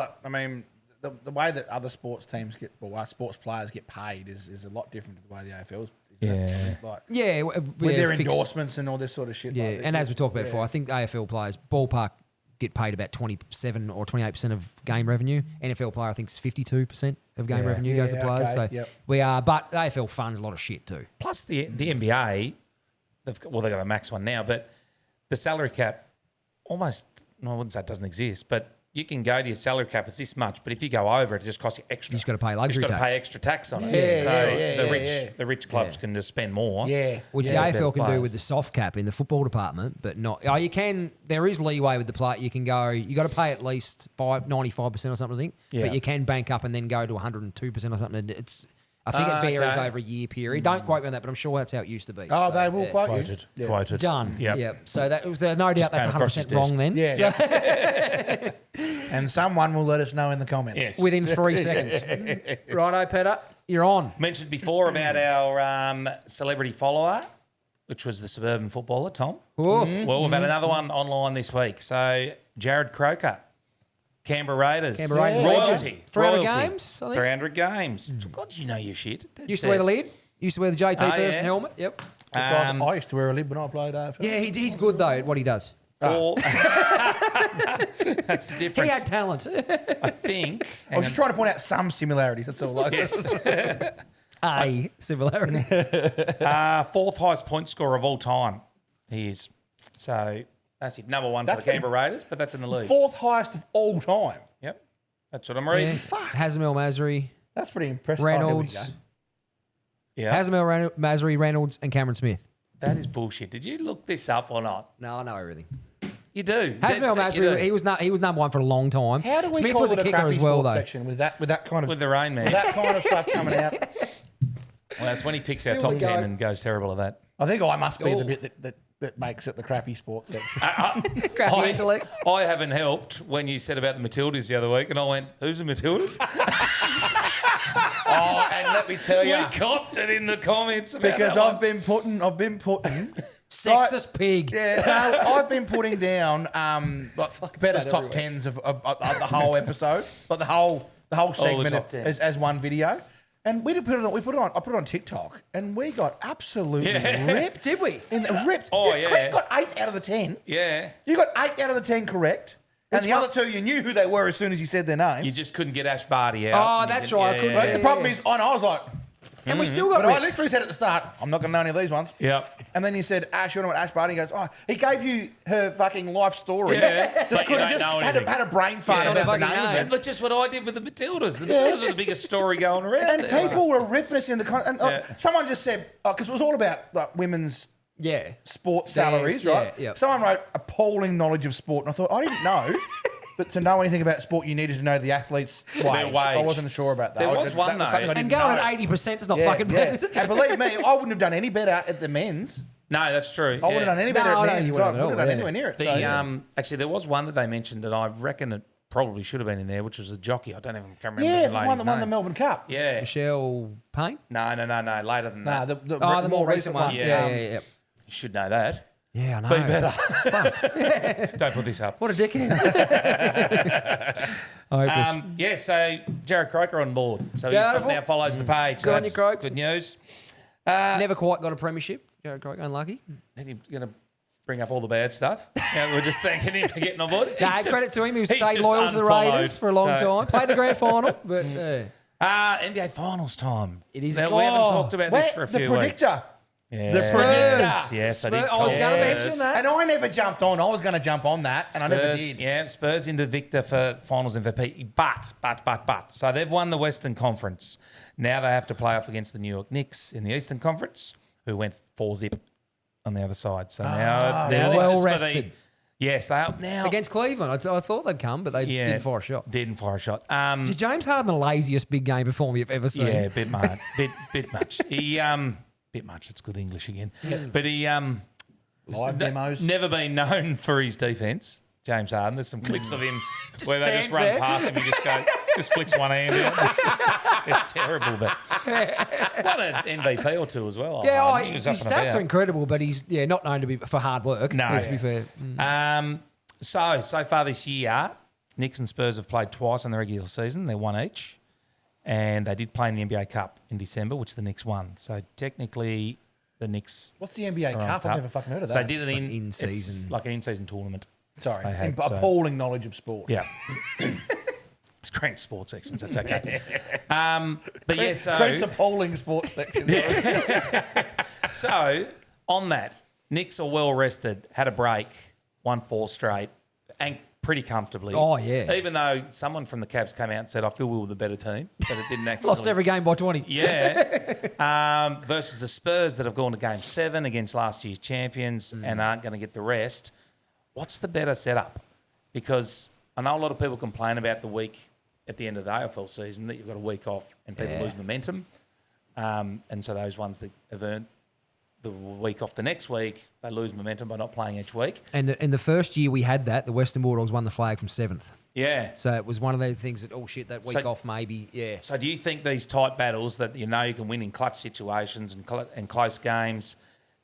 The way that other sports teams sports players get paid is a lot different to the way the AFL's. With their endorsements and all this sort of shit. Yeah, and as we talked about before, I think AFL players, ballpark, get paid about 27 or 28% of game revenue. NFL player, I think, is 52% of game revenue goes to players. Okay, so but the AFL funds a lot of shit too. Plus the NBA, they've got the max one now, but the salary cap almost, I wouldn't say it doesn't exist, but you can go to your salary cap, it's this much, but if you go over it, it just costs you extra. You just got to pay luxury tax. You've got to pay extra tax on it. The rich clubs can just spend more. Yeah, which the AFL can do with the soft cap in the football department, but not. Oh, you can. There is leeway with the play. You can go. You got to pay at least 95% or something, I think. Yeah. But you can bank up and then go to 102% or something. I think it varies over a year period. Don't quote me on that, but I'm sure that's how it used to be. Oh, they will quote you. Quoted. Done. Yep. Yeah. So that was no doubt that's 100% wrong then. Yeah. And someone will let us know in the comments. Yes. Within 3 seconds. Righto, Peter. You're on. Mentioned before about our celebrity follower, which was the suburban footballer, Tom. Well, we've had another one online this week. So, Jared Croker. Canberra Raiders. Royalty. 300 games, I think. 300 games. God, you know your shit. Used to wear the lid. Used to wear the JT Thurston helmet. Yep. I used to wear a lid when I played AFL. Yeah, he's good, though, at what he does. That's the difference. He had talent. I think. I was just trying to point out some similarities. That's all. Yes. A similarity. Fourth highest point scorer of all time. He is. So... That's it. Number one for the Canberra Raiders, but that's in the league. Fourth highest of all time. Yep. That's what I'm reading. Yeah. Fuck. Hazemel Masri. That's pretty impressive. Reynolds. Hazemel Masri, Reynolds, and Cameron Smith. That is bullshit. Did you look this up or not? No, I know everything. You do. Hazemel Masri, he was number one for a long time. How do we Smith call was it a kicker as well, though. Section with that kind of with the Rain Man. With that kind of stuff coming out. Well, that's when he picks our top 10 and goes terrible at that. I think I must be the bit that makes it the crappy sports section. Crappy intellect. I haven't helped when you said about the Matildas the other week, and I went, "Who's the Matildas?" And let me tell you, we copped it in the comments about because that I've been putting Sexist pig. Yeah, no, I've been putting down Better's top tens of the whole episode, like the whole segment as one video. And we did put it on. I put it on TikTok, and we got absolutely ripped. Did we? Ripped. Oh, Crent got 8 out of the 10. Yeah. You got 8 out of the 10 correct, and the other 2 you knew who they were as soon as you said their name. You just couldn't get Ash Barty out. Oh, that's right. The problem is, I was like, and we still got. But I literally said at the start, I'm not going to know any of these ones. Yep. And then you said, Ash, you know what Ash Barty? He goes, he gave you her fucking life story. Yeah. Just had a brain fart about the name of it. But just what I did with the Matildas. The Matildas are the biggest story going around. And people were ripping us in the someone just said, because it was all about women's sports salaries, right? Yeah. Someone wrote appalling knowledge of sport, and I thought, I didn't know. But to know anything about sport, you needed to know the athlete's wage. I wasn't sure about that. There was one, though. And going at 80% is not fucking bad, is it? And believe me, I wouldn't have done any better at the men's. No, that's true. I wouldn't have done any better at men's. I wouldn't have done anywhere near it. Actually, there was one that they mentioned that I reckon it probably should have been in there, which was a jockey. I don't even remember the the one that won the Melbourne Cup. Yeah. Michelle Payne? No. Later than that. The more recent one. Yeah. You should know that. Yeah, I know. Be better. Don't put this up. What a dickhead. So Jared Croker on board. So he now follows the page. Good on you, Croaks. Good news. Never quite got a premiership. Jared Croker, unlucky. Then you're going to bring up all the bad stuff. We're just thanking him for getting on board. Credit to him. He stayed loyal to the Raiders for a long time. Played the grand final. But NBA Finals time. It is. Now, we haven't talked about this for a few weeks. The predictor. Yeah. The predictor. Yes, I did. I was going to mention that. And I never jumped on. I was going to jump on that, and I never did. Yeah, Spurs into Victor for Finals MVP. But. So they've won the Western Conference. Now they have to play off against the New York Knicks in the Eastern Conference, who went 4-0 on the other side. So now they're this well is rested. for the... Yes, they are. Now, against Cleveland. I thought they'd come, but they didn't fire a shot. Is James Harden the laziest big game performer you've ever seen? Yeah, a bit much. bit much. Bit much. It's good English again. But he live demos. Never been known for his defence. James Harden. There's some clips of him where they just run past him. He just flicks one hand out. It's terrible. But won an MVP or two as well. Yeah, his stats are incredible, but he's not known to be for hard work. No, to be fair. So far this year, Knicks and Spurs have played twice in the regular season. They're one each. And they did play in the NBA Cup in December, which the Knicks won. So technically, the Knicks. What's the NBA Cup? I've never fucking heard of that. So they did it in-season. It's like an in-season tournament. Sorry, appalling knowledge of sport. Yeah. It's Crent sports section, so it's okay. But yeah, so Crent's appalling sports section. So on that, Knicks are well rested, had a break, won 4 straight, and pretty comfortably. Oh, yeah. Even though someone from the Cavs came out and said, I feel we were the better team, but it didn't actually. Lost every game by 20. Yeah. Versus the Spurs that have gone to Game 7 against last year's champions and aren't going to get the rest. What's the better setup? Because I know a lot of people complain about the week at the end of the AFL season that you've got a week off and people lose momentum. And so those ones that have earned the week off the next week, they lose momentum by not playing each week. And in the first year we had that, the Western Bulldogs won the flag from 7th. Yeah. So it was one of those things that, that week off maybe, So do you think these tight battles that you can win in clutch situations and close games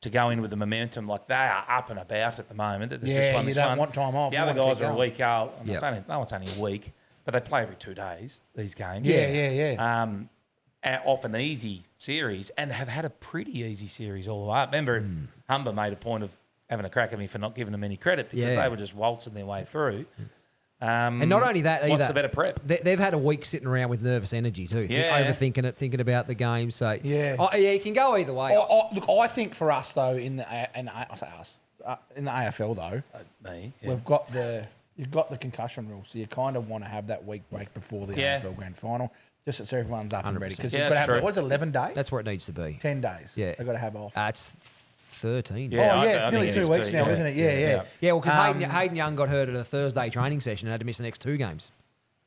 to go in with the momentum, like they are up and about at the moment. They've just won this you don't one. want time off. The other guys are a week out. Yep. It's only a week, but they play every 2 days, these games. Yeah. Off an easy series and have had a pretty easy series all the way up. Remember, Humber made a point of having a crack at me for not giving them any credit because they were just waltzing their way through. And not only that either. What's the better prep? They've had a week sitting around with nervous energy too. Overthinking it, thinking about the game. So it can go either way. Look, I think for us though, in the AFL though, you've got the concussion rule, so you kind of want to have that week break before the AFL Grand Final, just so everyone's up and ready. Because you've got to have, what is it, 11 days? That's where it needs to be. 10 days. Yeah, they've got to have off. It's 13. It's nearly 2 weeks now, isn't it? Yeah. Yeah, well, because Hayden Young got hurt at a Thursday training session and had to miss the next 2 games.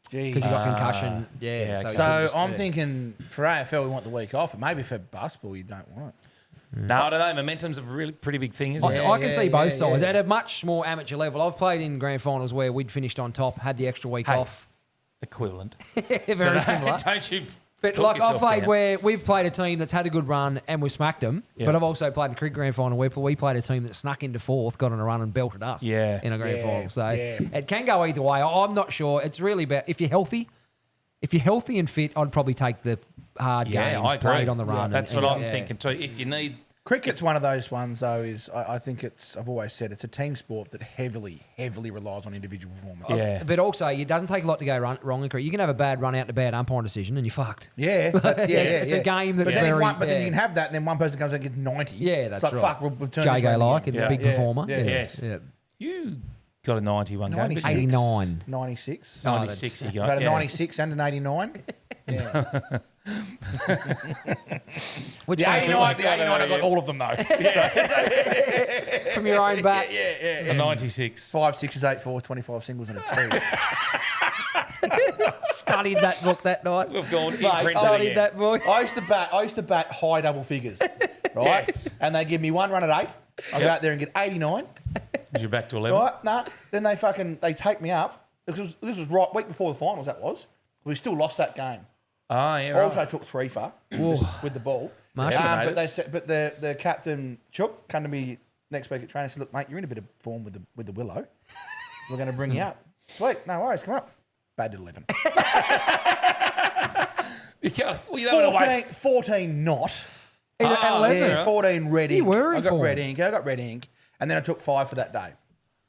because he got concussion. Yeah. So I'm thinking for AFL we want the week off, but maybe for basketball you don't want it. No, I don't know. Momentum's a really pretty big thing, isn't it? I can see both sides. At a much more amateur level, I've played in grand finals where we'd finished on top, had the extra week off. Equivalent. Very similar. Don't you... But like I've played where we've played a team that's had a good run and we've smacked them. Yeah. But I've also played in a cricket grand final where we played a team that snuck into fourth, got on a run and belted us in a grand final. So it can go either way. I'm not sure. It's really about if you're healthy. If you're healthy and fit, I'd probably take the hard games played on the run. That's what I'm thinking too. If you need... Cricket's one of those ones, though, I think I've always said, it's a team sport that heavily relies on individual performance. Yeah. But also, it doesn't take a lot to go wrong in cricket. You can have a bad run out to bad umpiring decision and you're fucked. Yeah. It's a game that's but then you can have that and then one person comes and gets 90. Yeah, that's it's like, right. Fuck, we'll turn J-Go like, and a big performer. Yeah. Yes. Yeah. You got a 91 game. 89. 96. 96 you got. Got a 96 and an 89. Yeah. Which the 89, I got all of them though. From your own bat. Yeah. A 96. 5 6s, 8 4s, 25 singles and a 2. Studied that book that night. We've gone in studied that book. I used to bat high double figures, right? Yes. And they give me one run at 8. I go out there and get 89. You're back to 11. Right? Nah. Then they take me up. This was right week before the finals. That was. We still lost that game. Oh, yeah, right. Also took 3 for just with the ball. But the captain Chook came to me next week at training and said, "Look, mate, you're in a bit of form with the willow. We're going to bring you up. Sweet, no worries, come up." Batted 11. 14 not. At 11? 14 red ink. You were in I got form. red ink, and then I took 5 for that day.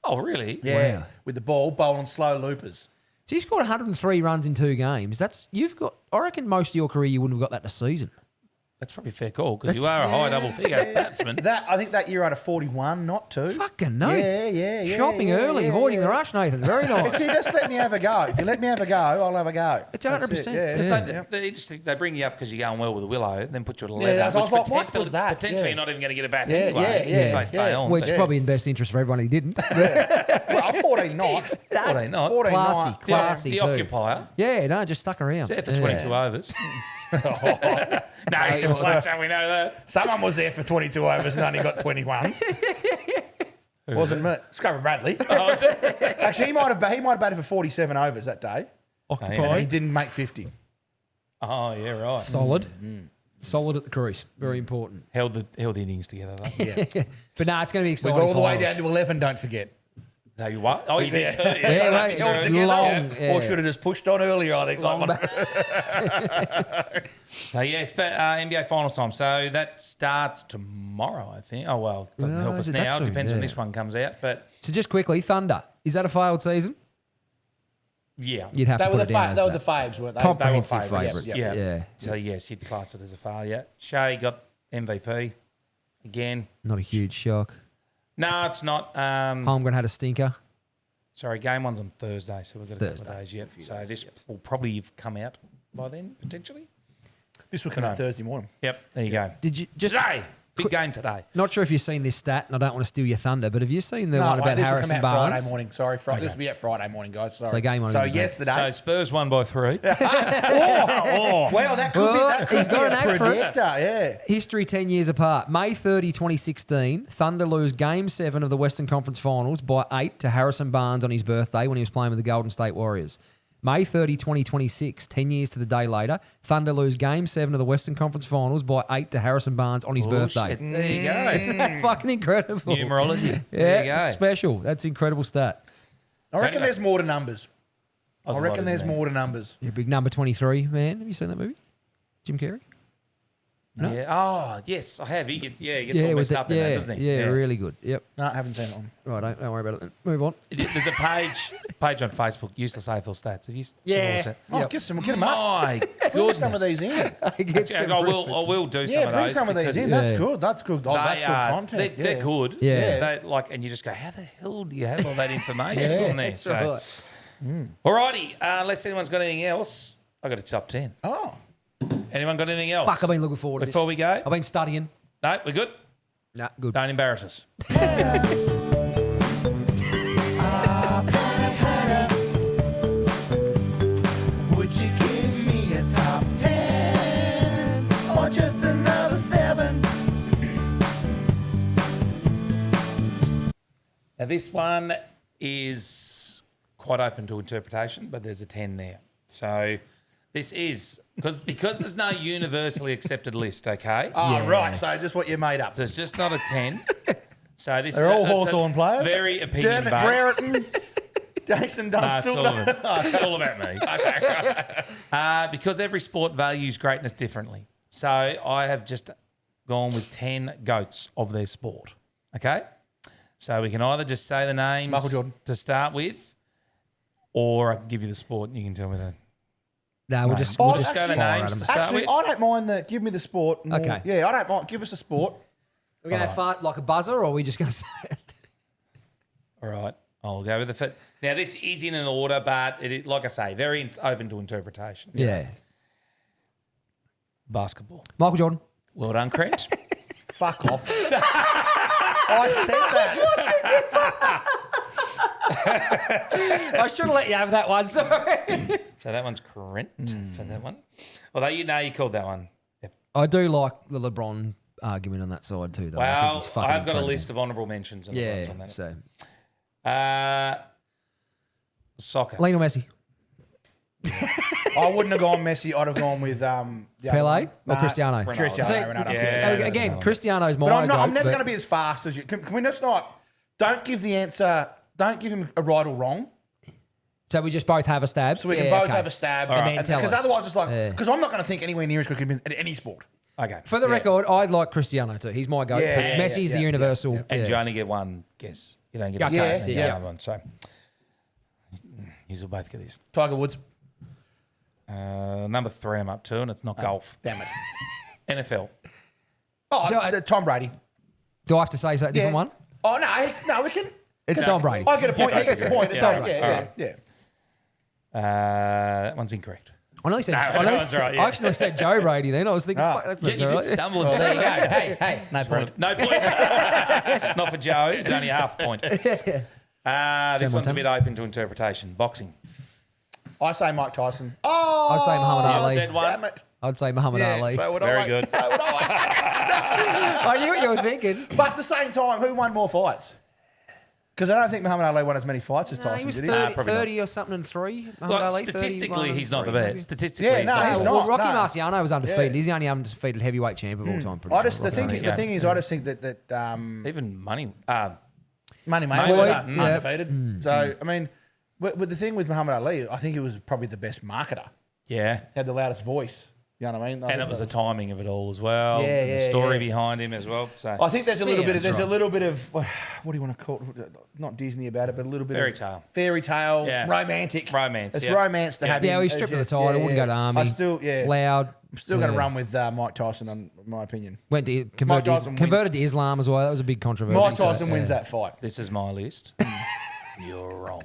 Oh, really? Yeah, Wow. with the bowling slow loopers. So you scored 103 runs in 2 games. I reckon most of your career you wouldn't have got that in a season. That's probably a fair call because you are a high double figure batsman. I think that year I had a 41, not 2. Fucking no. Yeah. Shopping early, avoiding the rush, Nathan. Very nice. If you just let me have a go. I'll have a go. It's 100%. They just think they bring you up because you're going well with the willow, and then put you at 11. I was like, what was that? Potentially, you're not even going to get a bat anyway. If they stay on. Which is probably in best interest for everyone who didn't. Well, 14 not. 14 not. 14 not. Classy the too. Occupier. Yeah, no, just stuck around. It's there for 22 overs. No, he's just like that. We know that. Someone was there for 22 overs and only got 21s. Wasn't me. Scrubber Bradley. Oh, is it? Actually, he might have batted for 47 overs that day. Yeah. He didn't make 50. Oh, yeah, right. Solid. Solid at the crease. Very important. Held the innings together, though. Yeah. But no, it's going to be We exciting. got all the way finals. down to 11, don't forget. No, you what? Oh, you did too. Yeah, that's mate. true. Long. Or should have just pushed on earlier, I think. Long So, yes, but NBA Finals time. So that starts tomorrow, I think. Oh, well, it doesn't help us now. It depends when this one comes out. But So just quickly, Thunder. Is that a failed season? yeah. You'd have to put it down as They were that. the faves, weren't they? Comprehensive They were favourites. Yeah. Yeah. So, yes, you'd class it as a failure. Shea got MVP again. Not a huge shock. No, it's not. Holmgren had a stinker. Sorry, game one's on Thursday, so we've got a couple Thursday. of days yet. So this will probably have come out by then, potentially. This will come out Thursday morning. Yep, there you go. Did you just Today, big game today. Not sure if you've seen this stat, and I don't want to steal your thunder, but have you seen the No, one about this will Harrison come out Barnes? Friday morning. Sorry, This will be out Friday morning, guys. Sorry. So game on So Monday. yesterday. So Spurs won by 3. Well, that could he's be got an a act for it. predictor. Yeah. History 10 years apart. May 30, 2016, Thunder lose Game 7 of the Western Conference Finals by 8 to Harrison Barnes on his birthday when he was playing with the Golden State Warriors. May 30, 2026, 10 years to the day later, Thunder lose Game 7 of the Western Conference Finals by 8 to Harrison Barnes on his birthday. Shit. There you go. Isn't that fucking incredible? Numerology. Yeah, There you go. special. That's an incredible stat. I reckon there's more to numbers. There's I reckon there's more to numbers. You're a big number 23, man. Have you seen that movie? Jim Carrey? No? Yeah. Oh, yes, I have. He gets all messed up in that, doesn't he? Yeah, really good. Yep. No, I haven't seen it on. Right, don't worry about it then. Move on. There's a page on Facebook, Useless AFL Stats. Have you Yeah. watched that? Oh, Yep. get them up. My Bring goodness. some of these in. I will do some of Bring those. some of these because in. Yeah. That's good. That's good. Oh, that's good content. They're good. Yeah. And you just go, how the hell do you have all that information on there? That's right. Alrighty, unless anyone's got anything else, I got a top 10. Oh. Anyone got anything else? Fuck, I've been looking forward to this. Before we go? I've been studying. No, we're good? Nah, good. Don't embarrass us. Now, this one is quite open to interpretation, but there's a 10 there. So this is because there's no universally accepted list, okay? Oh, right. So just what you made up. There's just not a 10. So this They're is all Hawthorn players. Very opinion based. Brereton, Jason Dunstall. It's all about me. Because every sport values greatness differently. So I have just gone with 10 GOATs of their sport. Okay? So we can either just say the names Michael Jordan to start with, or I can give you the sport and you can tell me that. No, we'll just go fire to at names them. to start Actually, with. I don't mind the give me the sport. And Okay. Yeah, I don't mind. Give us a sport. We're going to have like a buzzer, or are we just going to say it? All right. I'll go with the fit. Now, this is in an order, but like I say, very open to interpretation. So, Yeah. basketball. Michael Jordan. Well done, Crent. Fuck off. I said that. I should have let you have that one. Sorry. So that one's Crent for that one. Although you called that one. Yep. I do like the LeBron argument on that side too, though. I think Well, he's fucking I've got a incredible. list of honourable mentions. And Yeah, on that. so. Soccer. Lionel Messi. I wouldn't have gone Messi. I'd have gone with the other Pele one. or Cristiano? Cristiano See, Ronaldo. yeah, again, Cristiano's my But I'm goat, never but- going to be as fast as you. Can we just not? Don't give the answer. Don't give him a right or wrong. So we just both have a stab? So we can both have a stab. And then tell Because us. otherwise it's like, Yeah. because I'm not going to think anywhere near as quick at any sport. Okay. For the record, I'd like Cristiano too. He's my goat. Yeah, but yeah, Messi's yeah, the yeah, universal. yeah. And yeah. you only get one guess. You don't get Yeah, the okay, same yeah. other one. So you will both get this. Tiger Woods. Number 3 I'm up to, and it's not golf. Damn it. NFL. Oh, Tom Brady. Do I have to say a different one? Oh, no, we can. It's Tom Brady. I get a point. He gets a point. It's Yeah, Tom Brady. all Yeah, right. yeah. That one's incorrect. I nearly said. No, I that one's right, yeah. I actually said Joe Brady. Then I was thinking, fuck, that's Yeah, not you all did right. stumble. Well, and there you go. Hey, no point. No point. Not for Joe. It's only a half point. This one's a bit open to interpretation. Boxing. I say Mike Tyson. Oh, I'd say Muhammad You Ali. said one. damn it. I'd say Muhammad Yeah, Ali. so would Very I. good. So would I. I knew what you were thinking. But at the same time, who won more fights? Because I don't think Muhammad Ali won as many fights as No, Tyson, he was did he? 30, probably 30 or something and 3. Muhammad Ali, Statistically, 31 he's not the and 3 best. Statistically, Yeah, he's no, not he's the not. Well, Rocky no. Marciano was undefeated. Yeah. He's the only undefeated heavyweight champ of all time. Pretty I sure. just the thing is, I just think that Even money. Money Floyd, Mayweather yeah. undefeated. So I mean, with the thing with Muhammad Ali, I think he was probably the best marketer. Yeah. He had the loudest voice. You know what I mean? And it was the timing of it all as well. Yeah, the yeah, story yeah. behind him as well. So I think there's a little Yeah, bit. that's There's a little bit of what do you want to call it? Not Disney about it, but a little bit Fairy of tale. fairy tale, Yeah. romantic, Romance, It's yeah. romance to have. Yeah, him. he It's stripped of the just- title, wouldn't go to army. I still, Loud. I'm still going to Yeah. run with Mike Tyson, in my opinion. Went to Mike Tyson wins. converted to Islam as well. That was a big controversy. Mike So, Tyson wins yeah. that fight. This is my list. You're wrong.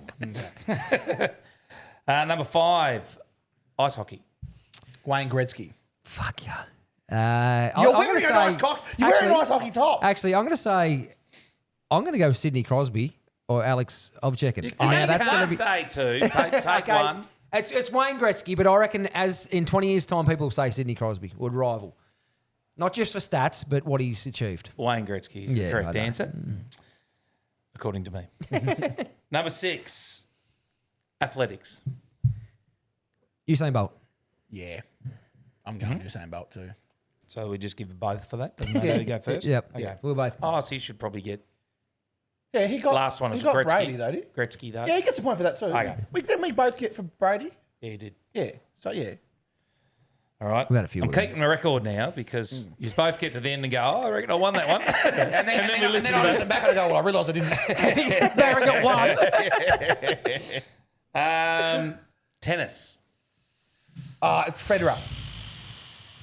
Number 5, ice hockey. Wayne Gretzky. Fuck yeah. You're wearing a nice cock. You're wearing a nice hockey top. Actually, I'm going to say, I'm going to go with Sidney Crosby or Alex Ovechkin. You Now, can't gonna be- say 2. Take Okay, one. It's Wayne Gretzky, but I reckon as in 20 years' time, people will say Sidney Crosby would rival. Not just for stats, but what he's achieved. Wayne Gretzky is Yeah, the correct I know. answer, according to me. Number 6, athletics. Usain Bolt. Yeah, I'm going to Usain Bolt too. So we just give it both for that. Doesn't matter who go first. Yep. Okay. We're both. Oh, so you should probably get Yeah, he got last one. He Is got Gretzky. Brady though. Did he? Gretzky though. Yeah, he gets a point for that too. Okay. Didn't we both get for Brady? Yeah, he did. Yeah. So yeah. All right. We've had a few I'm of them. keeping the record now because you both get to the end and go, oh, I reckon I won that one. And then we listen I to listen back and I go, well, I realised I didn't. Barry got one. Tennis. It's Federer.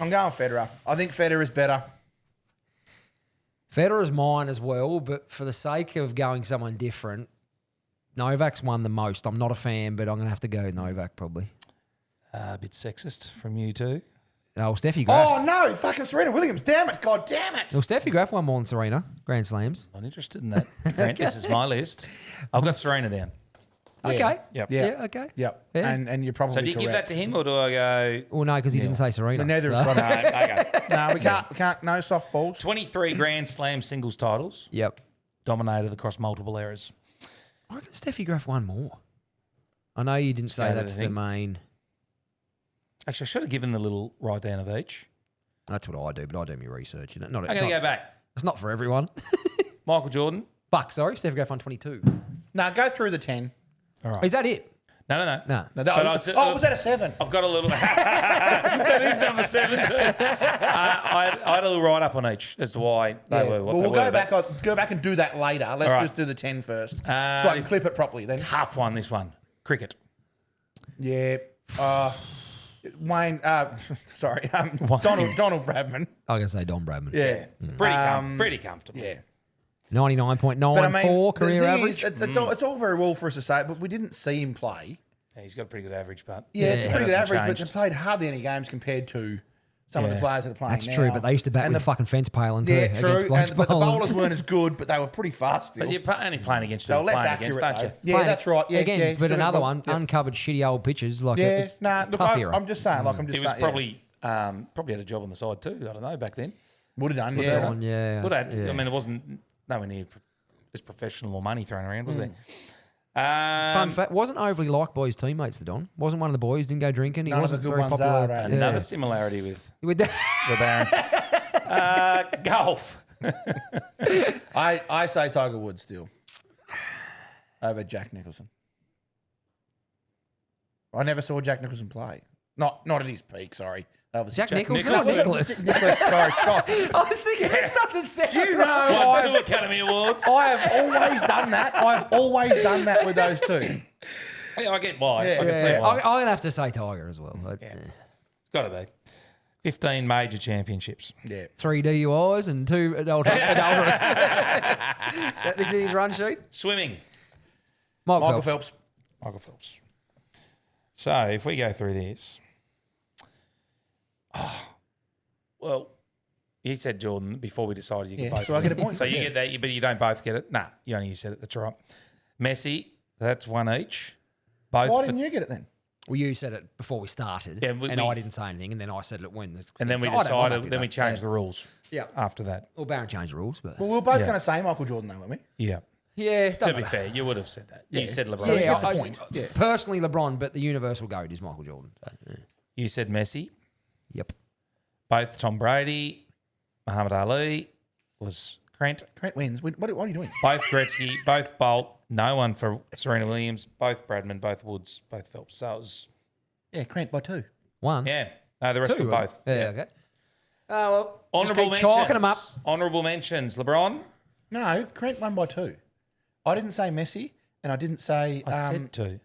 I'm going Federer. I think Federer is better. Federer's mine as well, but for the sake of going someone different, Novak's won the most. I'm not a fan, but I'm going to have to go Novak probably. A bit sexist from you too. Oh, Steffi Graf. Oh no, fucking Serena Williams. Damn it. God damn it. Well, Steffi Graf won more than Serena. Grand Slams. Not interested in that. Brent, this is my list. I've got Serena down. Okay. Yep. Yeah. Yeah, okay. Yep. Yeah. And you're probably So do you give that to him or do I go Well, no, because he didn't say Serena. Neither so- has got no, okay. No, we can't. No softballs. 23 Grand Slam singles titles Yep. dominated across multiple eras. I reckon Steffi Graf won more. I know you didn't say that's the main. Actually, I should have given the little write down of each. That's what I do, but I do my research. I'm going to go back. It's not for everyone. Michael Jordan. Fuck, sorry. Steffi Graf won 22. No, go through the 10. All right. Is that it? No. Was that a 7? I've got a little. That is number 7 too. I had a little write up on each as to why they were. What we'll go back and do that later. Let's just do the 10 first, so I can clip it properly. Then tough one. This one, cricket. Yeah. Wayne. Sorry. Donald Bradman. I was going to say Don Bradman. Yeah. Pretty comfortable. Yeah. 99.94 career average. It's all very well for us to say it, but we didn't see him play. Yeah, he's got a pretty good average, but it's a pretty good average, but he's played hardly any games compared to some of the players that are playing. That's now. true, but they used to bat with fucking fence paling too. Yeah, true. But the bowlers weren't as good, but they were pretty fast still. But you're only playing against them. They're less accurate, don't you? Yeah, that's right. Yeah, again, but another one, uncovered shitty old pitches. Like it's tough era. I'm just saying. He was probably had a job on the side too. I don't know back then. Would have done. Would have. I mean, it wasn't nowhere near as professional or money thrown around, was there? Fun fact, wasn't overly liked by his teammates, the Don. Wasn't one of the boys, didn't go drinking. He wasn't very popular. Another similarity with Baron. Golf. I say Tiger Woods still over Jack Nicholson. I never saw Jack Nicholson play. Not at his peak, sorry. Jack Nicholson? Nicholas. Nicholas, sorry. I was thinking this doesn't sound Do you know two Academy Awards? I have always done that. I've always done that with those two. Yeah, I get why. I can see why. I'm going to have to say Tiger as well. But, It's got to be. 15 major championships. Yeah. 3 DUIs and 2 adulterous. This is his run sheet. Swimming. Michael Phelps. Michael Phelps. So if we go through this. Well, you said Jordan before we decided you get both. So I get a point. So you get that, but you don't both get it. Nah, you said it. That's right. Messi, that's one each. Both. Why didn't you get it then? Well, you said it before we started, and I didn't say anything, and then I said it when. And then we decided. Then we changed the rules. Yeah. After that. Well, Barron changed the rules, but we were both going to say Michael Jordan, though, weren't we? Yeah. Yeah. To be fair, you would have said that. You said LeBron. Yeah, personally, LeBron, but the universal GOAT is Michael Jordan. So, You said Messi. Yep. Both Tom Brady, Muhammad Ali was Crent. Crent wins. What are you doing? Both Gretzky, both Bolt. No one for Serena Williams. Both Bradman, both Woods, both Phelps. So it was. Yeah, Crent by 2. 1. Yeah. No, the rest were both. Yeah. Okay. Well, honourable mentions. Chalking them up. Honourable mentions. LeBron. No, Crent won by 2. I didn't say Messi, and I didn't say. I said 2.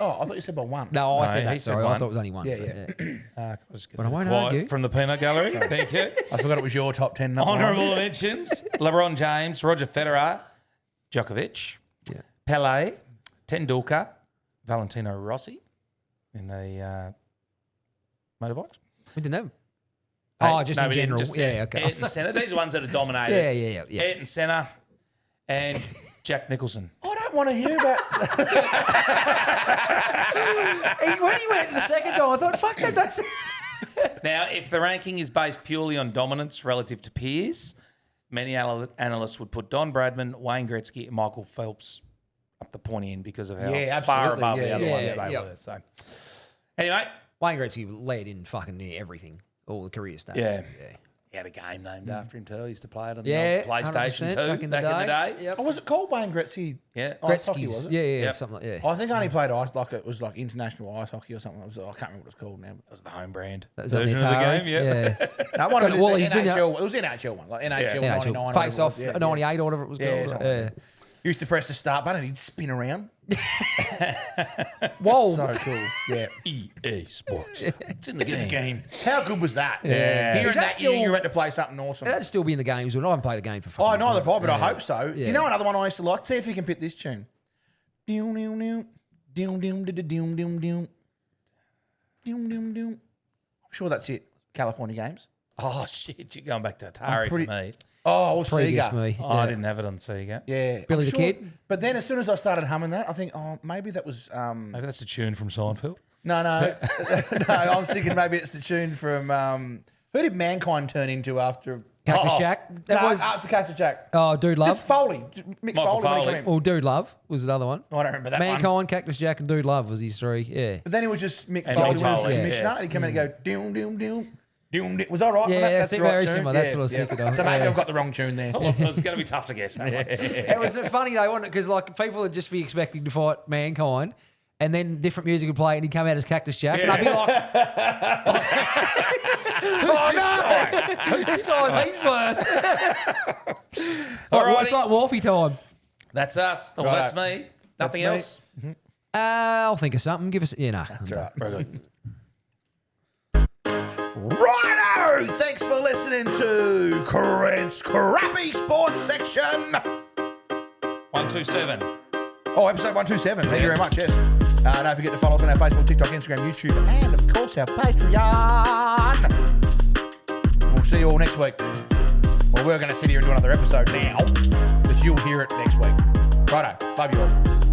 Oh, I thought you said by 1. No, I said that. He said Sorry, 1. I thought it was only 1. Yeah. But I won't argue. From the peanut gallery. Thank you. I forgot it was your top 10. Honourable mentions. LeBron James, Roger Federer, Djokovic, Pelé, Tendulkar, Valentino Rossi in the motorbikes. We didn't have. Oh, just in general. Okay. Ayrton Senna. These are ones that are dominated. Yeah. Ayrton Senna and Jack Nicholson. I don't want to hear about. When he went the second time, I thought, fuck that. That's. Now, if the ranking is based purely on dominance relative to peers, many analysts would put Don Bradman, Wayne Gretzky, and Michael Phelps up the pointy end because of how far above the other ones they were. So, anyway, Wayne Gretzky led in fucking near everything, all the career stats. Yeah. He had a game named after him too. He used to play it on the old PlayStation 2 back in the day. Yep. Oh, was it called Wayne Gretzky? Yeah. Ice hockey, was it? Yeah, something like that. I think I only played ice, like it was like international ice hockey or something. I can't remember what it's called now. That was the home brand. That was version of the game, yeah. No, one of NHL, it was NHL one, like NHL 99. Face off 98 or whatever it was called. Yeah. Used to press the start button and he'd spin around. Whoa. So cool. Yeah. EA Sports. It's in the game. How good was that? Yeah. Hearing that, you were about to play something awesome. That'd still be in the games. I haven't played a game for fucking. Oh, neither have I, but I hope so. Do you know another one I used to like? See if you can pick this tune. I'm sure that's it. California Games. Oh, shit. You're going back to Atari for me. Oh, Sega. Me. Oh, I didn't have it on Sega. Yeah. Billy the Kid. But then as soon as I started humming that, I think, maybe that was... maybe that's a tune from Seinfeld. No. No, I was thinking maybe it's the tune from... who did Mankind turn into after Cactus Jack. That was after Cactus Jack. Oh, Dude Love. Just Foley. Mick Michael Foley. when he Foley. came in. Or Dude Love was another one. I don't remember that one. Mankind, Cactus Jack, and Dude Love was his three. Yeah. But then it was just Mick And Foley Mick when he was Foley, commissioner, yeah. and he came in and go, doom, doom, doom. Was that right? Yeah, That's the right very tune? similar. That's what I was thinking of. So maybe Yeah. I've got the wrong tune there. It's going to be tough to guess. That one. It was funny though, wasn't it? Because like people would just be expecting to fight Mankind, and then different music would play, and he'd come out as Cactus Jack, and I'd be like, "Oh no, who's this guy's heat worse?" Alrighty. It's like Wolfie time. That's us. Well, Righto. that's me. Nothing That's else. I'll think of something. Give us, nah. That's right. Very good. Righto! Thanks for listening to Crent's Crappy Sports Section. 127. Oh, episode 127. Thank you Yes. very much, yes. Don't forget to follow us on our Facebook, TikTok, Instagram, YouTube, and of course our Patreon. We'll see you all next week. Well, we're going to sit here and do another episode now, but you'll hear it next week. Righto. Love you all.